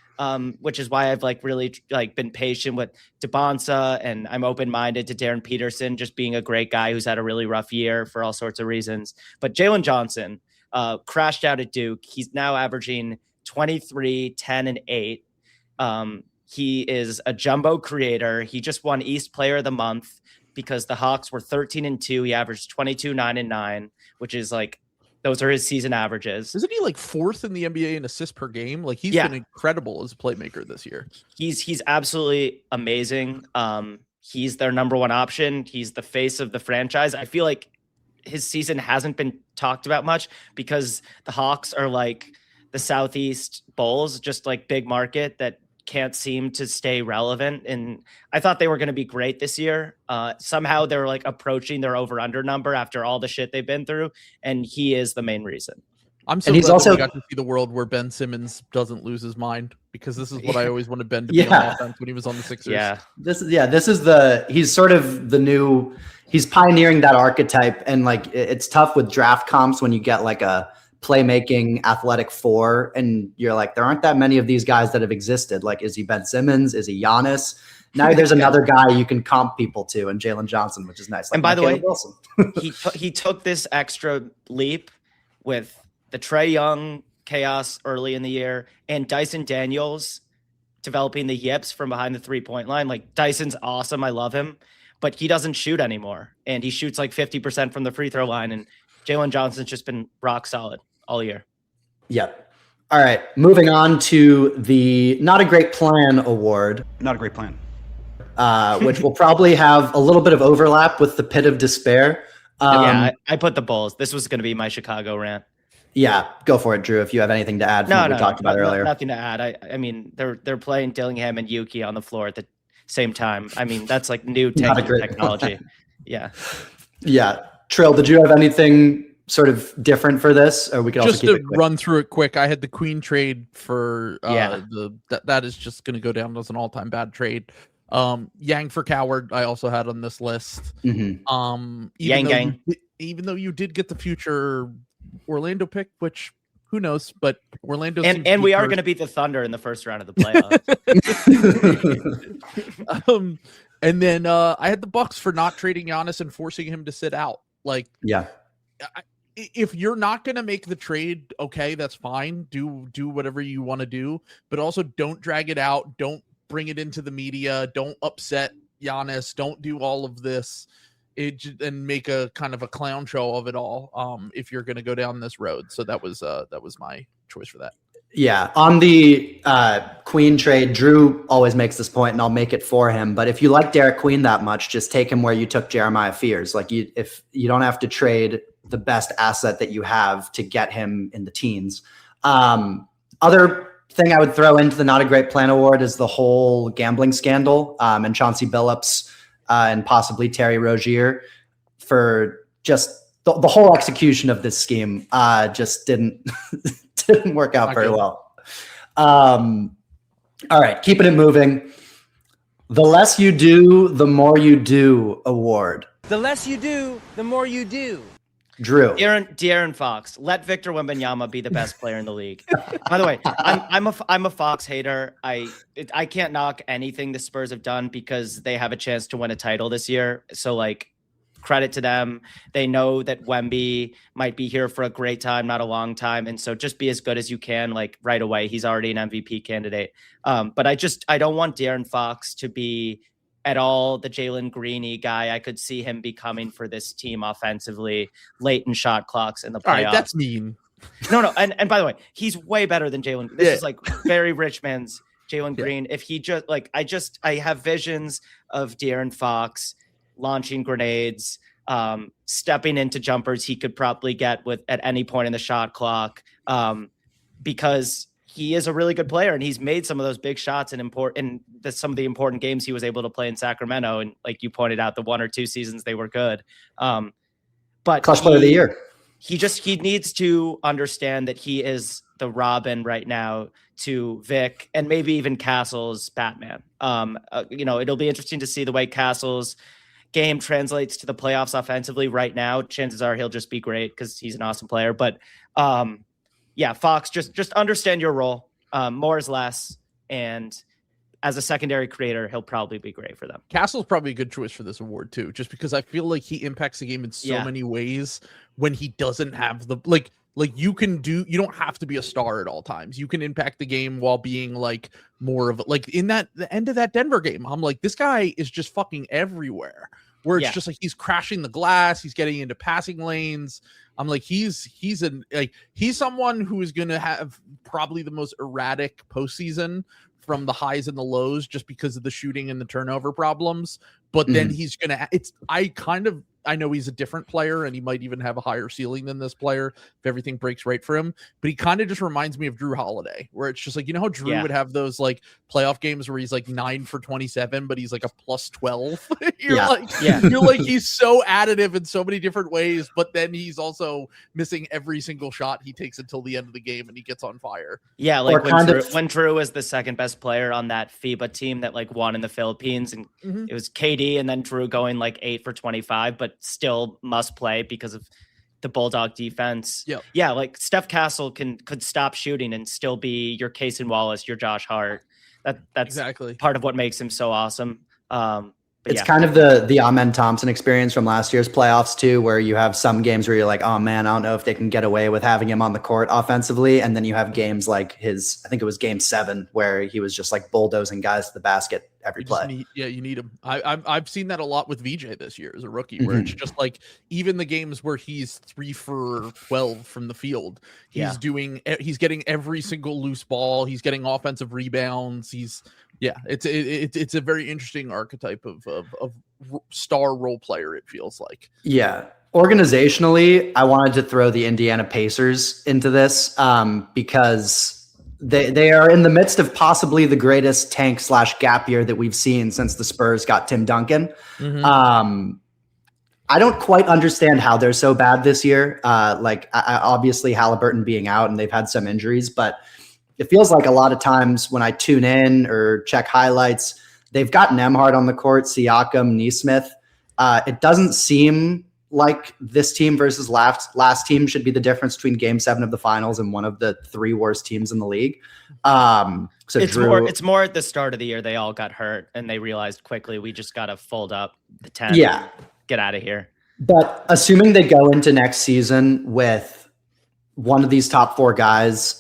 Which is why I've like really like been patient with DeBonsa, and I'm open-minded to Darren Peterson just being a great guy who's had a really rough year for all sorts of reasons. But Jalen Johnson crashed out at Duke. He's now averaging 23, 10, and 8. He is a jumbo creator. He just won East Player of the Month because the Hawks were 13-2. He averaged 22, 9 and 9, which is like, those are his season averages. Isn't he like 4th in the NBA in assists per game? Like he's been incredible as a playmaker this year. He's absolutely amazing. He's their number one option. He's the face of the franchise. I feel like his season hasn't been talked about much because the Hawks are like the Southeast Bulls, just like big market that can't seem to stay relevant. And I thought they were going to be great this year. Somehow they're like approaching their over-under number after all the shit they've been through. And he is the main reason. I'm so glad that we got to see the world where Ben Simmons doesn't lose his mind, because this is what I always wanted Ben to be on offense when he was on the Sixers. He's sort of the new, he's pioneering that archetype. And like, it's tough with draft comps when you get like a playmaking athletic 4 and you're like, there aren't that many of these guys that have existed. Like, is he Ben Simmons? Is he Giannis? Now there's another guy you can comp people to, and Jalen Johnson, which is nice. Like, and by the way, Wilson. he took this extra leap with the Trae Young chaos early in the year and Dyson Daniels developing the yips from behind the 3-point line. Like, Dyson's awesome. I love him, but he doesn't shoot anymore. And he shoots like 50% from the free throw line. And Jalen Johnson's just been rock solid all year. Yep. All right. Moving on to the Not a Great Plan award. Not a great plan. Which will probably have a little bit of overlap with the Pit of Despair. I put the Bulls. This was going to be my Chicago rant. Yeah, go for it, Drew, if you have anything to add from what we talked about earlier. Nothing to add. I mean, they're playing Dillingham and Yuki on the floor at the same time. I mean, that's like new technology. Yeah. Yeah. Trill, did you have anything sort of different for this? Or we could just also keep to it quick. run through it quick. I had the Queen trade for that is just going to go down as an all-time bad trade. Yang for Coward, I also had on this list. Mm-hmm. Even though you did get the future Orlando pick, which who knows, but Orlando and we are going to beat the Thunder in the first round of the playoffs. And then I had the Bucks for not trading Giannis and forcing him to sit out. Like, yeah, if you're not going to make the trade, okay, that's fine. Do whatever you want to do, but also don't drag it out. Don't bring it into the media. Don't upset Giannis. Don't do all of this. And make a kind of a clown show of it all. If you're going to go down this road, so that was my choice for that. Yeah, on the Queen trade, Drew always makes this point, and I'll make it for him. But if you like Derek Queen that much, just take him where you took Jeremiah Fears. Like, if you don't have to trade the best asset that you have to get him in the teens. Other thing I would throw into the Not a Great Plan award is the whole gambling scandal and Chauncey Billups. And possibly Terry Rozier for just the whole execution of this scheme just didn't work out very well. All right, keeping it moving. The Less You Do, The More You Do award. The less you do, the more you do. Drew. De'Aaron Fox. Let Victor Wembanyama be the best player in the league. By the way, I'm a Fox hater. I can't knock anything the Spurs have done because they have a chance to win a title this year. So like, credit to them. They know that Wemby might be here for a great time, not a long time. And so just be as good as you can, like right away. He's already an MVP candidate. But I don't want De'Aaron Fox to be at all the Jalen Greeny guy. I could see him becoming for this team offensively late in shot clocks in the playoffs. All right, that's mean. No. And by the way, he's way better than Jalen. This is like very rich man's Jalen Green. If he just like, I have visions of De'Aaron Fox launching grenades, stepping into jumpers he could probably get with at any point in the shot clock, because he is a really good player and he's made some of those big shots in some of the important games he was able to play in Sacramento. And like you pointed out, the 1 or 2 seasons they were good. But Clutch player of the year. He needs to understand that he is the Robin right now to Vic and maybe even Castle's Batman. It'll be interesting to see the way Castle's game translates to the playoffs offensively right now. Chances are he'll just be great because he's an awesome player. But Fox, just understand your role. More is less. And as a secondary creator, he'll probably be great for them. Castle's probably a good choice for this award too, just because I feel like he impacts the game in so many ways when he doesn't have Like you don't have to be a star at all times. You can impact the game while being like more of like in the end of that Denver game. I'm like, this guy is just fucking everywhere. Where it's just like he's crashing the glass, he's getting into passing lanes. I'm like, he's someone who is gonna have probably the most erratic postseason from the highs and the lows just because of the shooting and the turnover problems. But then he's gonna I know he's a different player and he might even have a higher ceiling than this player if everything breaks right for him. But he kind of just reminds me of Drew Holiday, where it's just like, you know how Drew would have those like playoff games where he's like 9 for 27, but he's like a plus 12. You're like, he's so additive in so many different ways, but then he's also missing every single shot he takes until the end of the game and he gets on fire. Yeah, like when Drew was the second best player on that FIBA team that like won in the Philippines, and it was KD and then Drew going like 8 for 25, but still must play because of the Bulldog defense. Yeah, like Steph Castle could stop shooting and still be your Casey Wallace, your Josh Hart. That's exactly part of what makes him so awesome. It's kind of the Amen Thompson experience from last year's playoffs too, where you have some games where you're like, oh man, I don't know if they can get away with having him on the court offensively. And then you have games like I think it was game 7 where he was just like bulldozing guys to the basket every play. You need him. I've seen that a lot with VJ this year as a rookie, where it's just like, even the games where he's 3 for 12 from the field, he's getting every single loose ball. He's getting offensive rebounds. It's a very interesting archetype of star role player, it feels like. Yeah. Organizationally, I wanted to throw the Indiana Pacers into this because they are in the midst of possibly the greatest tank/gap year that we've seen since the Spurs got Tim Duncan. I don't quite understand how they're so bad this year. Obviously Halliburton being out and they've had some injuries, but it feels like a lot of times when I tune in or check highlights, they've got Nembhard on the court, Siakam, Nesmith. It doesn't seem like this team versus last team should be the difference between game 7 of the finals and one of the 3 worst teams in the league. So it's more at the start of the year. They all got hurt and they realized quickly, we just got to fold up the 10. Yeah. Get out of here. But assuming they go into next season with one of these top 4 guys,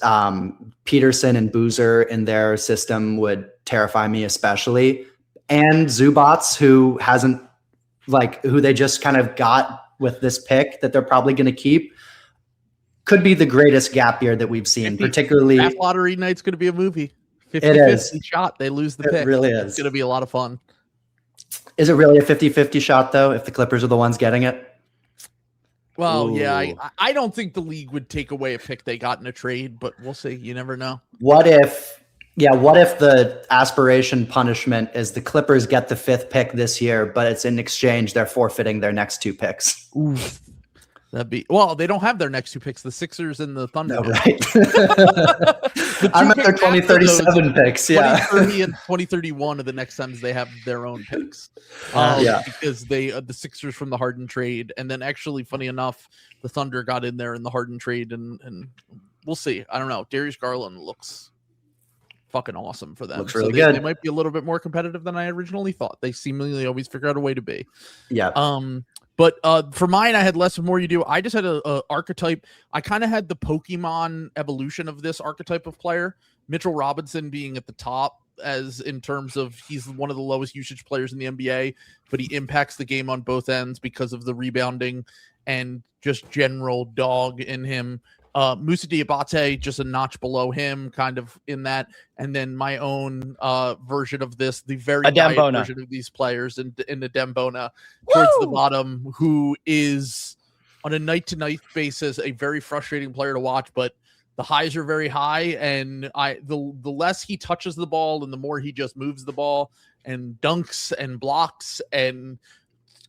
Peterson and Boozer in their system would terrify me especially. And Zubats, who they just kind of got with this pick that they're probably going to keep, could be the greatest gap year that we've seen, particularly. Draft lottery night's going to be a movie. 50-50 shot. They lose the pick. It really is. It's going to be a lot of fun. Is it really a 50-50 shot, though, if the Clippers are the ones getting it? Well, yeah, I don't think the league would take away a pick they got in a trade, but we'll see. You never know. What if the aspiration punishment is the Clippers get the 5th pick this year, but it's in exchange they're forfeiting their next 2 picks? Oof. They don't have their next 2 picks, the Sixers and the Thunder. No, right. I'm at their 2037 picks. Yeah. 2030 and 2031 are the next times they have their own picks. Because the Sixers from the Harden trade. And then actually, funny enough, the Thunder got in there in the Harden trade, and we'll see. I don't know. Darius Garland looks fucking awesome for them. Looks really good. They might be a little bit more competitive than I originally thought. They seemingly always figure out a way to be. Yeah. But for mine, I had less and more you do. I just had a archetype. I kind of had the Pokemon evolution of this archetype of player. Mitchell Robinson being at the top, as in terms of he's one of the lowest usage players in the NBA, but he impacts the game on both ends because of the rebounding and just general dog in him. Moussa Diabate, just a notch below him, kind of in that. And then my own version of this, the very diet version of these players in the Dembona towards the bottom, who is on a night-to-night basis a very frustrating player to watch, but the highs are very high, and the less he touches the ball and the more he just moves the ball and dunks and blocks and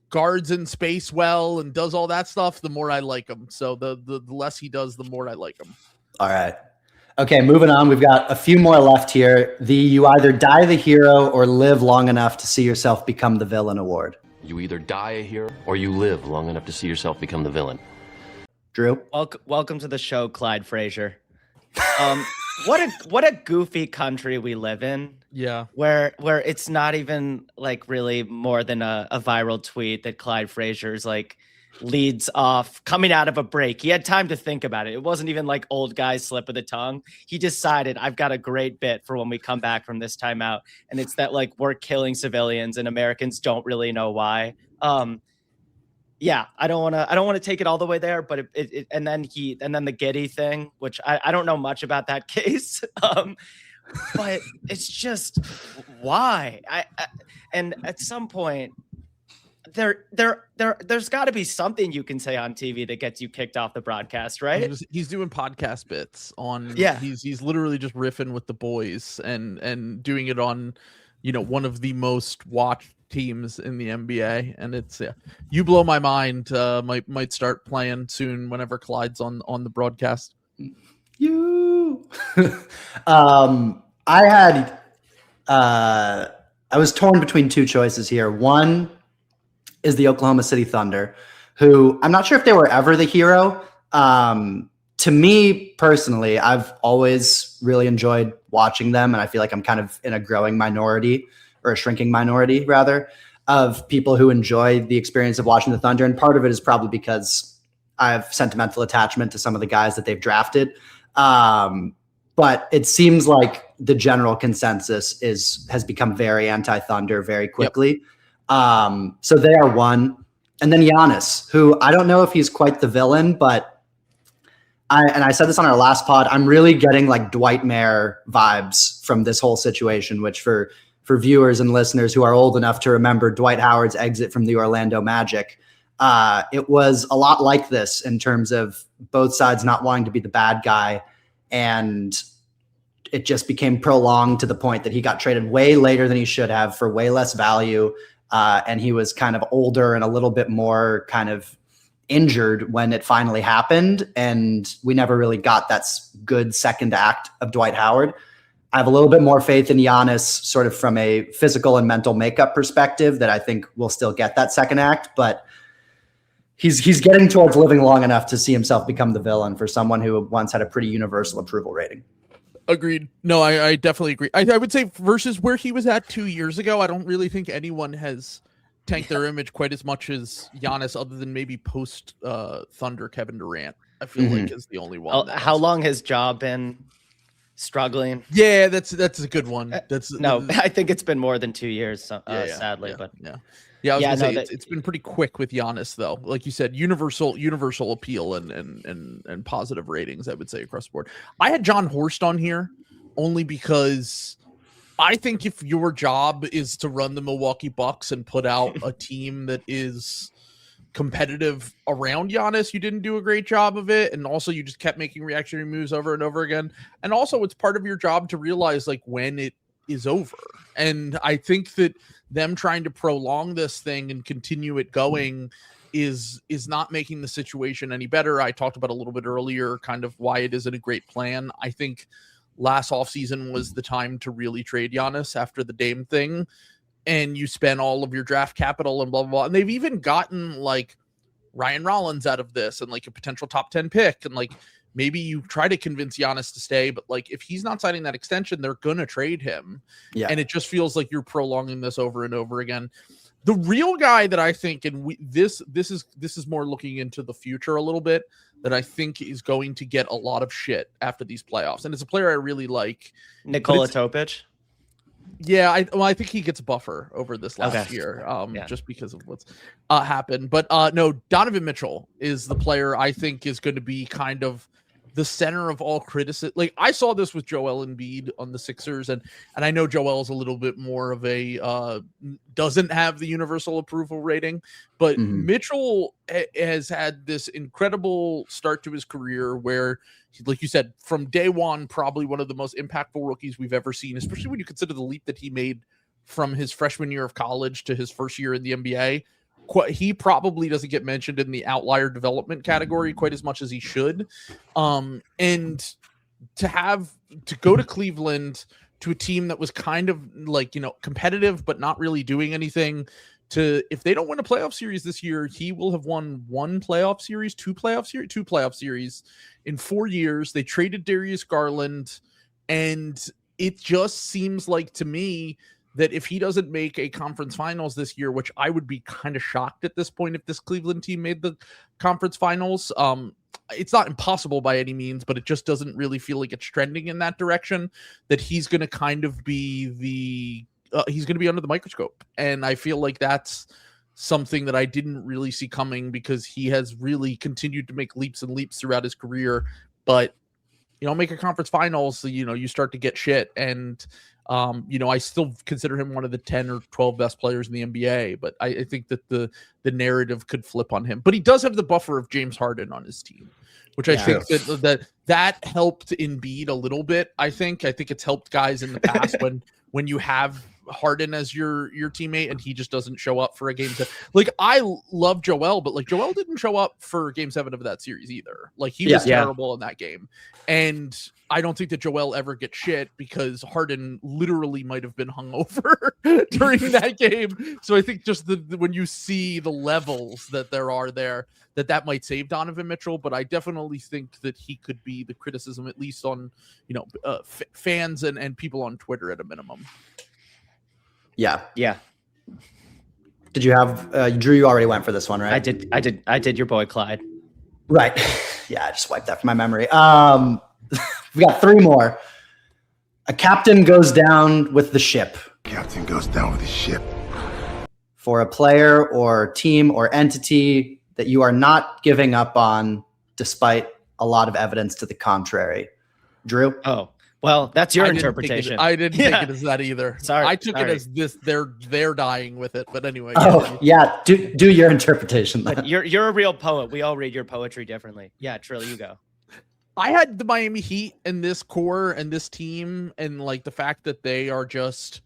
guards in space well and does all that stuff, the more I like him. So the less he does, the more I like him. All right. Okay, moving on. We've got a few more left here. You either die the hero or live long enough to see yourself become the villain award. You either die a hero or you live long enough to see yourself become the villain. Drew? Welcome to the show, Clyde Frazier. What a goofy country we live in. Yeah. Where it's not even like really more than a viral tweet that Clyde Frazier's like leads off coming out of a break. He had time to think about it. It wasn't even like old guy slip of the tongue. He decided, I've got a great bit for when we come back from this timeout. And it's that like we're killing civilians and Americans don't really know why. Yeah, I don't want to take it all the way there, but and then the Giddy thing, which I don't know much about that case. But it's just why and at some point there's got to be something you can say on TV that gets you kicked off the broadcast, right? He's doing podcast bits on. Yeah, he's literally just riffing with the boys and doing it on, one of the most watched teams in the NBA, and it's You Blow My Mind might start playing soon whenever Clyde's on the broadcast. I was torn between two choices here. One is the Oklahoma City Thunder, who I'm not sure if they were ever the hero. To me personally, I've always really enjoyed watching them, and I feel like I'm kind of in a growing minority, or a shrinking minority rather, of people who enjoy the experience of watching the Thunder. And part of it is probably because I have sentimental attachment to some of the guys that they've drafted. But it seems like the general consensus has become very anti-Thunder very quickly. Yep. So they are one. And then Giannis, who I don't know if he's quite the villain, but I said this on our last pod, I'm really getting like Dwight Mayer vibes from this whole situation, which for viewers and listeners who are old enough to remember Dwight Howard's exit from the Orlando Magic, it was a lot like this in terms of both sides not wanting to be the bad guy. And it just became prolonged to the point that he got traded way later than he should have for way less value. And he was kind of older and a little bit more kind of injured when it finally happened. And we never really got that good second act of Dwight Howard. I have a little bit more faith in Giannis sort of from a physical and mental makeup perspective that I think we'll still get that second act, but he's getting towards living long enough to see himself become the villain for someone who once had a pretty universal approval rating. Agreed. No, I definitely agree. I would say versus where he was at 2 years ago, I don't really think anyone has tanked their image quite as much as Giannis, other than maybe post Thunder Kevin Durant. I feel like is the only one. How long has Ja been struggling? Yeah, that's a good one. I think it's been more than 2 years, sadly. But I was gonna say it's been pretty quick with Giannis, though. Like you said, universal appeal and positive ratings, I would say, across the board. I had John Horst on here only because I think if your job is to run the Milwaukee Bucks and put out a team that is competitive around Giannis, you didn't do a great job of it. And also you just kept making reactionary moves over and over again. And also it's part of your job to realize like when it is over. And I think that them trying to prolong this thing and continue it going is not making the situation any better. I talked about a little bit earlier kind of why it isn't a great plan. I think last offseason was the time to really trade Giannis after the Dame thing, and you spend all of your draft capital and blah, blah, blah. And they've even gotten like Ryan Rollins out of this and like a potential top 10 pick. And like, maybe you try to convince Giannis to stay, but like if he's not signing that extension, they're going to trade him. Yeah. And it just feels like you're prolonging this over and over again. The real guy that I think, and this is more looking into the future a little bit, that I think is going to get a lot of shit after these playoffs. And it's a player I really like. Nikola Topic. Yeah, I think he gets a buffer over this last year, just because of what's happened. But no, Donovan Mitchell is the player I think is going to be kind of the center of all criticism. Like I saw this with Joel Embiid on the Sixers, and I know Joel is a little bit more of a doesn't have the universal approval rating, but Mitchell has had this incredible start to his career where, like you said, from day one, probably one of the most impactful rookies we've ever seen, especially when you consider the leap that he made from his freshman year of college to his first year in the NBA. He probably doesn't get mentioned in the outlier development category quite as much as he should. And to go to Cleveland, to a team that was kind of like, competitive, but not really doing anything, if they don't win a playoff series this year, he will have won two playoff series in 4 years. They traded Darius Garland, and it just seems like to me that if he doesn't make a conference finals this year, which I would be kind of shocked at this point if this Cleveland team made the conference finals, it's not impossible by any means, but it just doesn't really feel like it's trending in that direction, that he's going to kind of be he's going to be under the microscope. And I feel like that's something that I didn't really see coming, because he has really continued to make leaps and leaps throughout his career. But, make a conference finals, you start to get shit. And, I still consider him one of the 10 or 12 best players in the NBA, but I think that the narrative could flip on him. But he does have the buffer of James Harden on his team, which I think that helped Embiid a little bit. I think it's helped guys in the past when you have Harden as your teammate and he just doesn't show up for a game. Like, I love Joel, but like Joel didn't show up for game 7 of that series either. Like, he was terrible in that game. And I don't think that Joel ever gets shit, because Harden literally might have been hungover during that game. So I think just when you see the levels that there are there, that might save Donovan Mitchell. But I definitely think that he could be the criticism, at least on, fans and people on Twitter at a minimum. Yeah. Did you have Drew? You already went for this one, right? I did. Your boy Clyde. Right. Yeah, I just wiped that from my memory. We got 3 more. A captain goes down with the ship. Captain goes down with the ship. For a player or team or entity that you are not giving up on, despite a lot of evidence to the contrary. Drew? Oh, well, that's your interpretation. I didn't take it as that either. Sorry. I took it as this. They're dying with it. But anyway. Yeah. Do your interpretation then. You're a real poet. We all read your poetry differently. Yeah, Trill, you go. I had the Miami Heat and this core and this team, and like the fact that they are just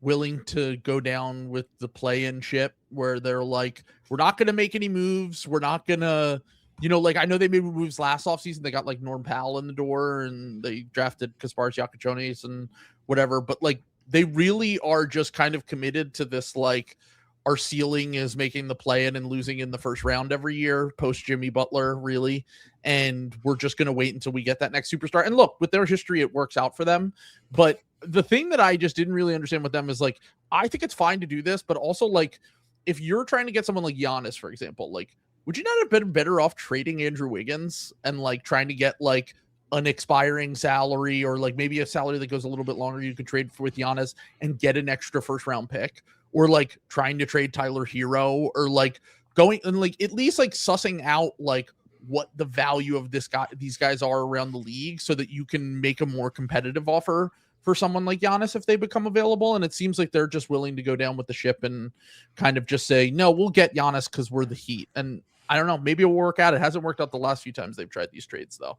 willing to go down with the play-in ship, where they're like, we're not going to make any moves. We're not going to, I know they made moves last offseason. They got like Norm Powell in the door and they drafted Kasparas Giacochonis and whatever. But like, they really are just kind of committed to this, like, our ceiling is making the play-in and losing in the first round every year post Jimmy Butler, really. And we're just going to wait until we get that next superstar. And look, with their history, it works out for them. But the thing that I just didn't really understand with them is, like, I think it's fine to do this, but also, like, if you're trying to get someone like Giannis, for example, like, would you not have been better off trading Andrew Wiggins and like trying to get like an expiring salary, or like maybe a salary that goes a little bit longer you could trade for with Giannis and get an extra first round pick, or like trying to trade Tyler Hero, or like going and like at least like sussing out like what the value of these guys are around the league, so that you can make a more competitive offer for someone like Giannis if they become available. And it seems like they're just willing to go down with the ship and kind of just say, no, we'll get Giannis because we're the Heat. And I don't know, maybe it will work out. It hasn't worked out the last few times they've tried these trades, though.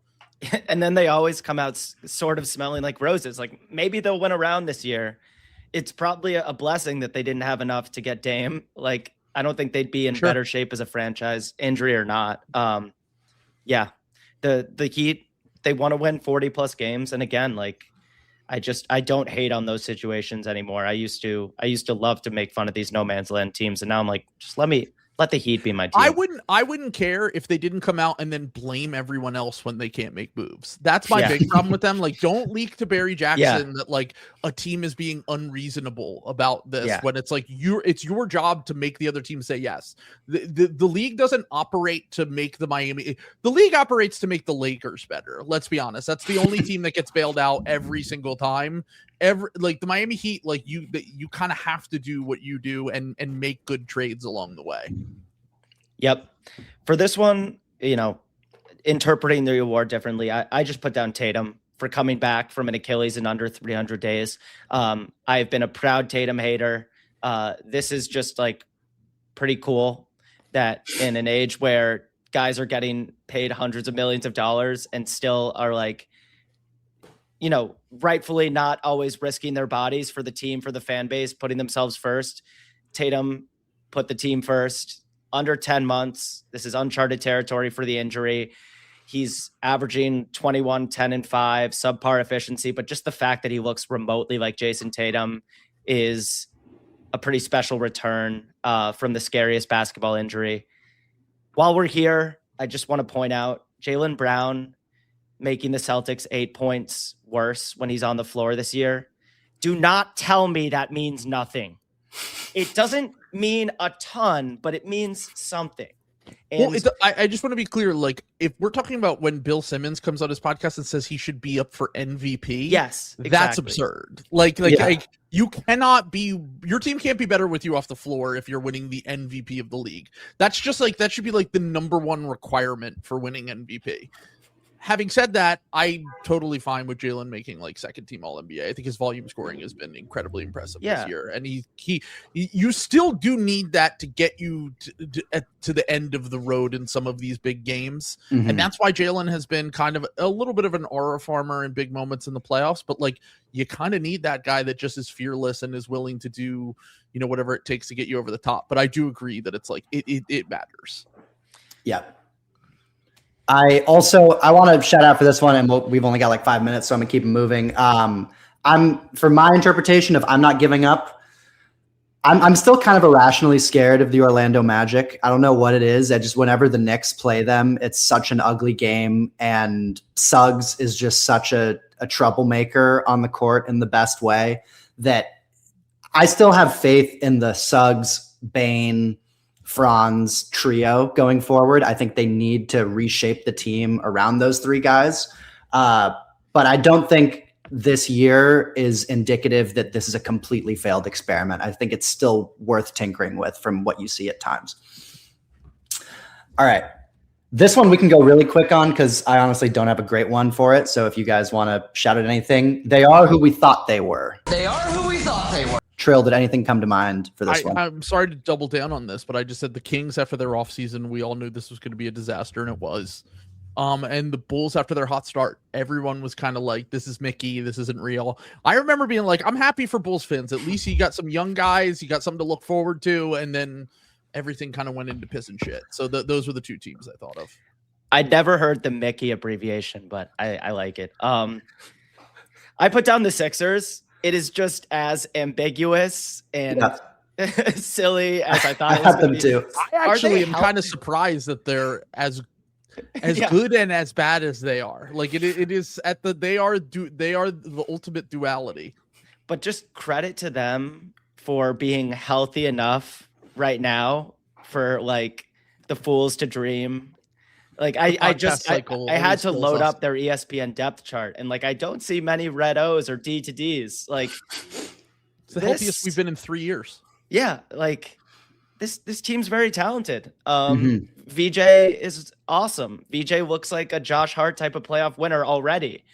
And then they always come out sort of smelling like roses. Like, maybe they'll win around this year. It's probably a blessing that they didn't have enough to get Dame. Like, I don't think they'd be in better shape as a franchise, injury or not. Yeah, the Heat, they want to win 40 plus games. And again, like, I don't hate on those situations anymore. I used to love to make fun of these no man's land teams. And now I'm like, just let the Heat be my team. I wouldn't care if they didn't come out and then blame everyone else when they can't make moves. That's my big problem with them. Like, don't leak to Barry Jackson that like a team is being unreasonable about this when it's like it's your job to make the other team say yes. The league doesn't operate to make the league operates to make the Lakers better. Let's be honest. That's the only team that gets bailed out every single time. Like the Miami Heat, like you kind of have to do what you do and make good trades along the way. Yep. For this one, interpreting the award differently, I just put down Tatum for coming back from an Achilles in under 300 days. I've been a proud Tatum hater. This is just like pretty cool that in an age where guys are getting paid hundreds of millions of dollars and still are like, rightfully not always risking their bodies for the team, for the fan base, putting themselves first. Tatum put the team first. Under 10 months. This is uncharted territory for the injury. He's averaging 21, 10, and 5, subpar efficiency, but just the fact that he looks remotely like Jason Tatum is a pretty special return from the scariest basketball injury. While we're here, I just want to point out Jaylen Brown making the Celtics 8 points worse when he's on the floor this year. Do not tell me that means nothing. It doesn't mean a ton, but it means something. And Well, I just want to be clear. Like, if we're talking about when Bill Simmons comes on his podcast and says he should be up for MVP, yes, that's exactly. absurd. Like you cannot be. Your team can't be better with you off the floor if you're winning the MVP of the league. That's just like that should be like the number one requirement for winning MVP. Having said that, I'm totally fine with Jalen making like second team All NBA. I think his volume scoring has been incredibly impressive this year, and you still do need that to get you to the end of the road in some of these big games, and that's why Jalen has been kind of a little bit of an aura farmer in big moments in the playoffs. But like, you kind of need that guy that just is fearless and is willing to do whatever it takes to get you over the top. But I do agree that it's like it matters. Yeah. I want to shout out for this one, and we've only got like 5 minutes, so I'm gonna keep it moving. For my interpretation of I'm not giving up, I'm still kind of irrationally scared of the Orlando Magic. I don't know what it is. Whenever the Knicks play them, it's such an ugly game, and Suggs is just such a troublemaker on the court in the best way that I still have faith in the Suggs, Bane, Franz trio going forward. I think they need to reshape the team around those three guys. But I don't think this year is indicative that this is a completely failed experiment. I think it's still worth tinkering with from what you see at times. All right. This one we can go really quick on because I honestly don't have a great one for it. So if you guys want to shout at anything, they are who we thought they were. They are who we thought they were. Trill, did anything come to mind for this one? I'm sorry to double down on this, but I just said the Kings after their offseason, we all knew this was going to be a disaster, and it was. And the Bulls after their hot start, everyone was kind of like, this is Mickey, this isn't real. I remember being like, I'm happy for Bulls fans. At least you got some young guys, you got something to look forward to, and then everything kind of went into piss and shit. So those were the two teams I thought of. I'd never heard the Mickey abbreviation, but I like it. I put down the Sixers. It is just as ambiguous and silly as I thought it was going to be. Too. I actually am kind of surprised that they're as good and as bad as they are. Like it is they are the ultimate duality. But just credit to them for being healthy enough right now for like the fools to dream. Like I had to load up their ESPN depth chart, and like I don't see many red O's or D to D's. Like it's the healthiest we've been in 3 years. Yeah, like this team's very talented. VJ is awesome. VJ looks like a Josh Hart type of playoff winner already.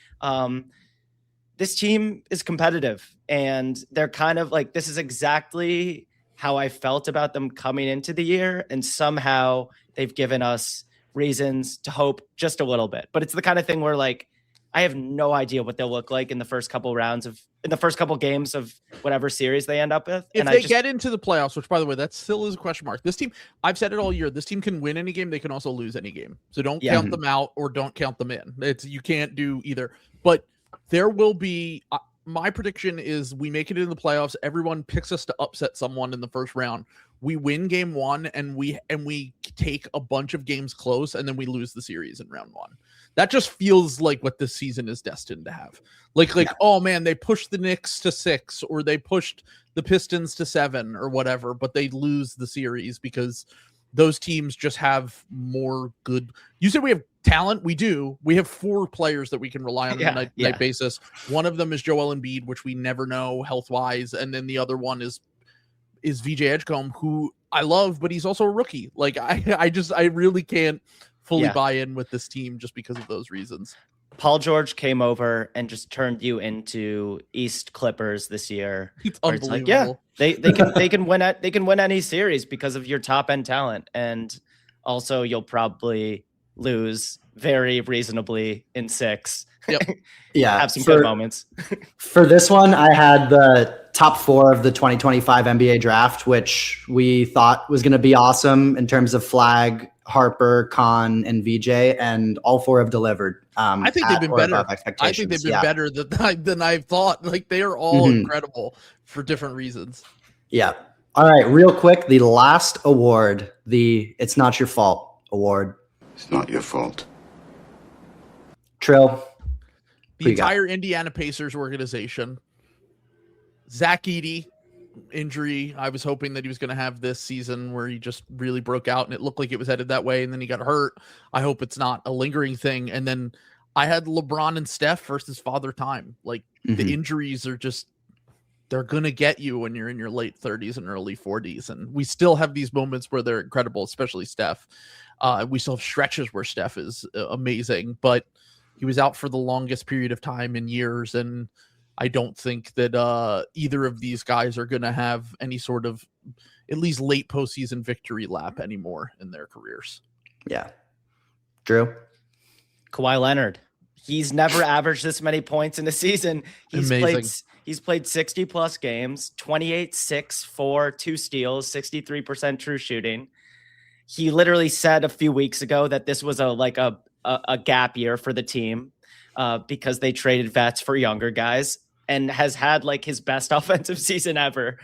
This team is competitive, and they're kind of like, this is exactly how I felt about them coming into the year, and somehow they've given us reasons to hope just a little bit. But it's the kind of thing where like I have no idea what they'll look like in the first couple games of whatever series they end up with. If they get into the playoffs, which by the way, that still is a question mark. This team, I've said it all year, this team can win any game. They can also lose any game. So don't count them out or don't count them in. You can't do either. But there will be, my prediction is we make it into the playoffs. Everyone picks us to upset someone in the first round. We win game one and we take a bunch of games close, and then we lose the series in round one. That just feels like what this season is destined to have. Oh man, they pushed the Knicks to 6, or they pushed the Pistons to 7 or whatever, but they lose the series because those teams just have more good. You said we have talent. We do. We have 4 players that we can rely on a night basis. One of them is Joel Embiid, which we never know health wise. And then the other one is VJ Edgecombe, who I love, but he's also a rookie. Like I really can't fully buy in with this team just because of those reasons. Paul George came over and just turned you into East Clippers this year. It's unbelievable. Like, they can win any series because of your top end talent, and also you'll probably lose very reasonably in 6. Yep. Yeah, have some good moments. For this one, I had the top 4 of the 2025 NBA draft, which we thought was going to be awesome in terms of Flag, Harper, Khan, and VJ, and all 4 have delivered. I think they've been better. I think they've been better than I thought. Like they are all incredible for different reasons. Yeah. All right, real quick, the last award, the It's Not Your Fault award. It's not your fault. Trill. The entire Indiana Pacers organization. Zach Edey injury. I was hoping that he was going to have this season where he just really broke out and it looked like it was headed that way. And then he got hurt. I hope it's not a lingering thing. And then I had LeBron and Steph versus Father Time. Like the injuries are just, they're going to get you when you're in your late 30s and early 40s. And we still have these moments where they're incredible, especially Steph. We still have stretches where Steph is amazing, but he was out for the longest period of time in years. And I don't think that either of these guys are going to have any sort of at least late postseason victory lap anymore in their careers. Yeah. Drew? Kawhi Leonard. He's never averaged this many points in a season. He's played 60 plus games, 28, 6, 4, 2 steals, 63% true shooting. He literally said a few weeks ago that this was a gap year for the team because they traded vets for younger guys, and has had like his best offensive season ever.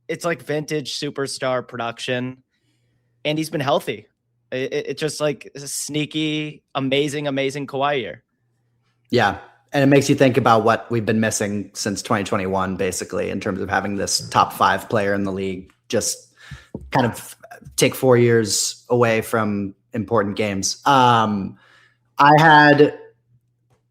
It's like vintage superstar production, and he's been healthy. It's just like a sneaky, amazing Kawhi year. Yeah. And it makes you think about what we've been missing since 2021, basically, in terms of having this top 5 player in the league just kind of take 4 years away from important games. I had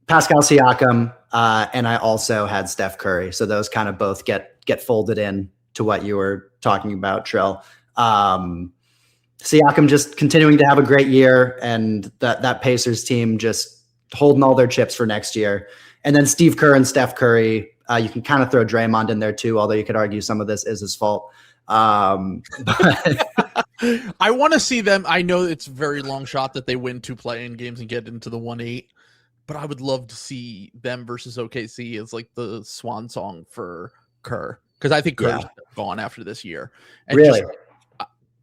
Pascal Siakam, and I also had Steph Curry. So those kind of both get folded in to what you were talking about, Trill. Siakam just continuing to have a great year, and that Pacers team just holding all their chips for next year. And then Steve Kerr and Steph Curry, you can kind of throw Draymond in there too, although you could argue some of this is his fault. But I want to see them. I know it's a very long shot that they win 2 play-in games and get into the 1-8, but I would love to see them versus OKC as like the swan song for Kerr, because I think Kerr's gone after this year. And really?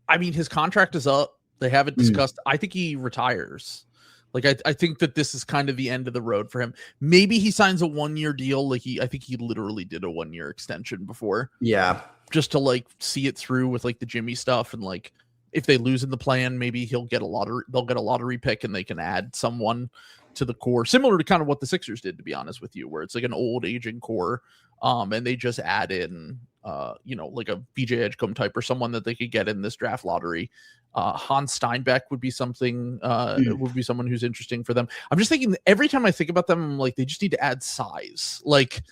I mean, his contract is up. They haven't discussed. I think he retires. Like, I think that this is kind of the end of the road for him. Maybe he signs a 1-year deal. Like I think he literally did a 1-year extension before. Yeah. Just to like see it through with like the Jimmy stuff. And like, if they lose in the plan, maybe they'll get a lottery pick and they can add someone to the core, similar to kind of what the Sixers did, to be honest with you, where it's like an old aging core. And they just add in, like a VJ Edgecombe type or someone that they could get in this draft lottery. Hans Steinbeck would be something, would be someone who's interesting for them. I'm just thinking every time I think about them, I'm like, they just need to add size. Like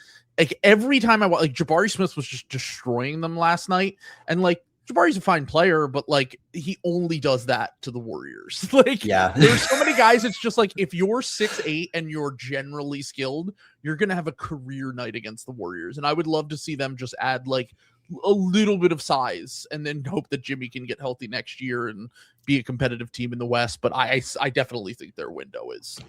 every time like Jabari Smith was just destroying them last night. And like, Jabari's a fine player, but like he only does that to the Warriors. Like, there's so many guys. It's just like, if you're 6'8" and you're generally skilled, you're going to have a career night against the Warriors. And I would love to see them just add like a little bit of size and then hope that Jimmy can get healthy next year and be a competitive team in the West. But I definitely think their window is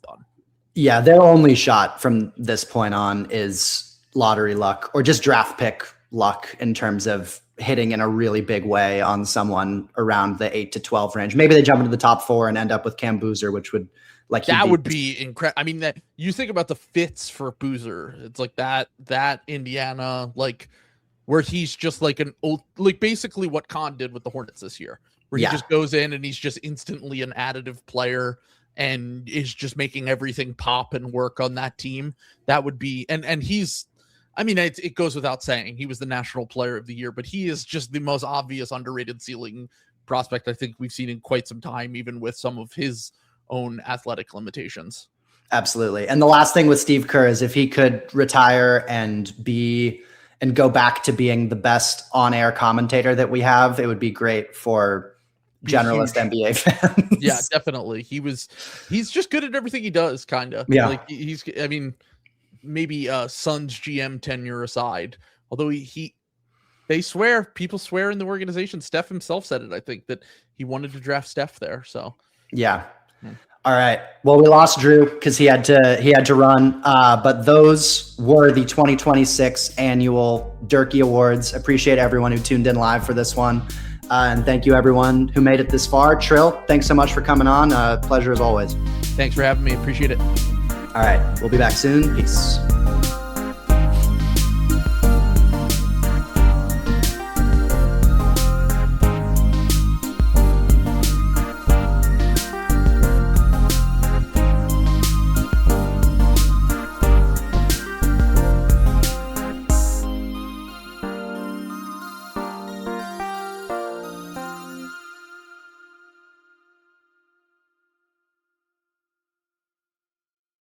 done. Yeah. Their only shot from this point on is lottery luck or just draft pick luck in terms of hitting in a really big way on someone around the 8 to 12 range. Maybe they jump into the top 4 and end up with Cam Boozer, which would would be incredible. I mean, that you think about the fits for Boozer, it's like that Indiana, like where he's just like an old, like basically what Khan did with the Hornets this year, where he just goes in and he's just instantly an additive player and is just making everything pop and work on that team. That would be, and he's, I mean, it goes without saying, he was the National Player of the Year, but he is just the most obvious underrated ceiling prospect I think we've seen in quite some time, even with some of his own athletic limitations. Absolutely. And the last thing with Steve Kerr is if he could retire and go back to being the best on-air commentator that we have, it would be great for generalist NBA fans. Yeah, definitely. He's just good at everything he does, kind of. Yeah. Like I mean, maybe Suns GM tenure aside, although people swear in the organization. Steph himself said it, I think, that he wanted to draft Steph there. So yeah. All right. Well, we lost Drew because he had to run. But those were the 2026 annual Dirkie Awards. Appreciate everyone who tuned in live for this one. And thank you everyone who made it this far. Trill, thanks so much for coming on. Pleasure as always. Thanks for having me. Appreciate it. All right. We'll be back soon. Peace.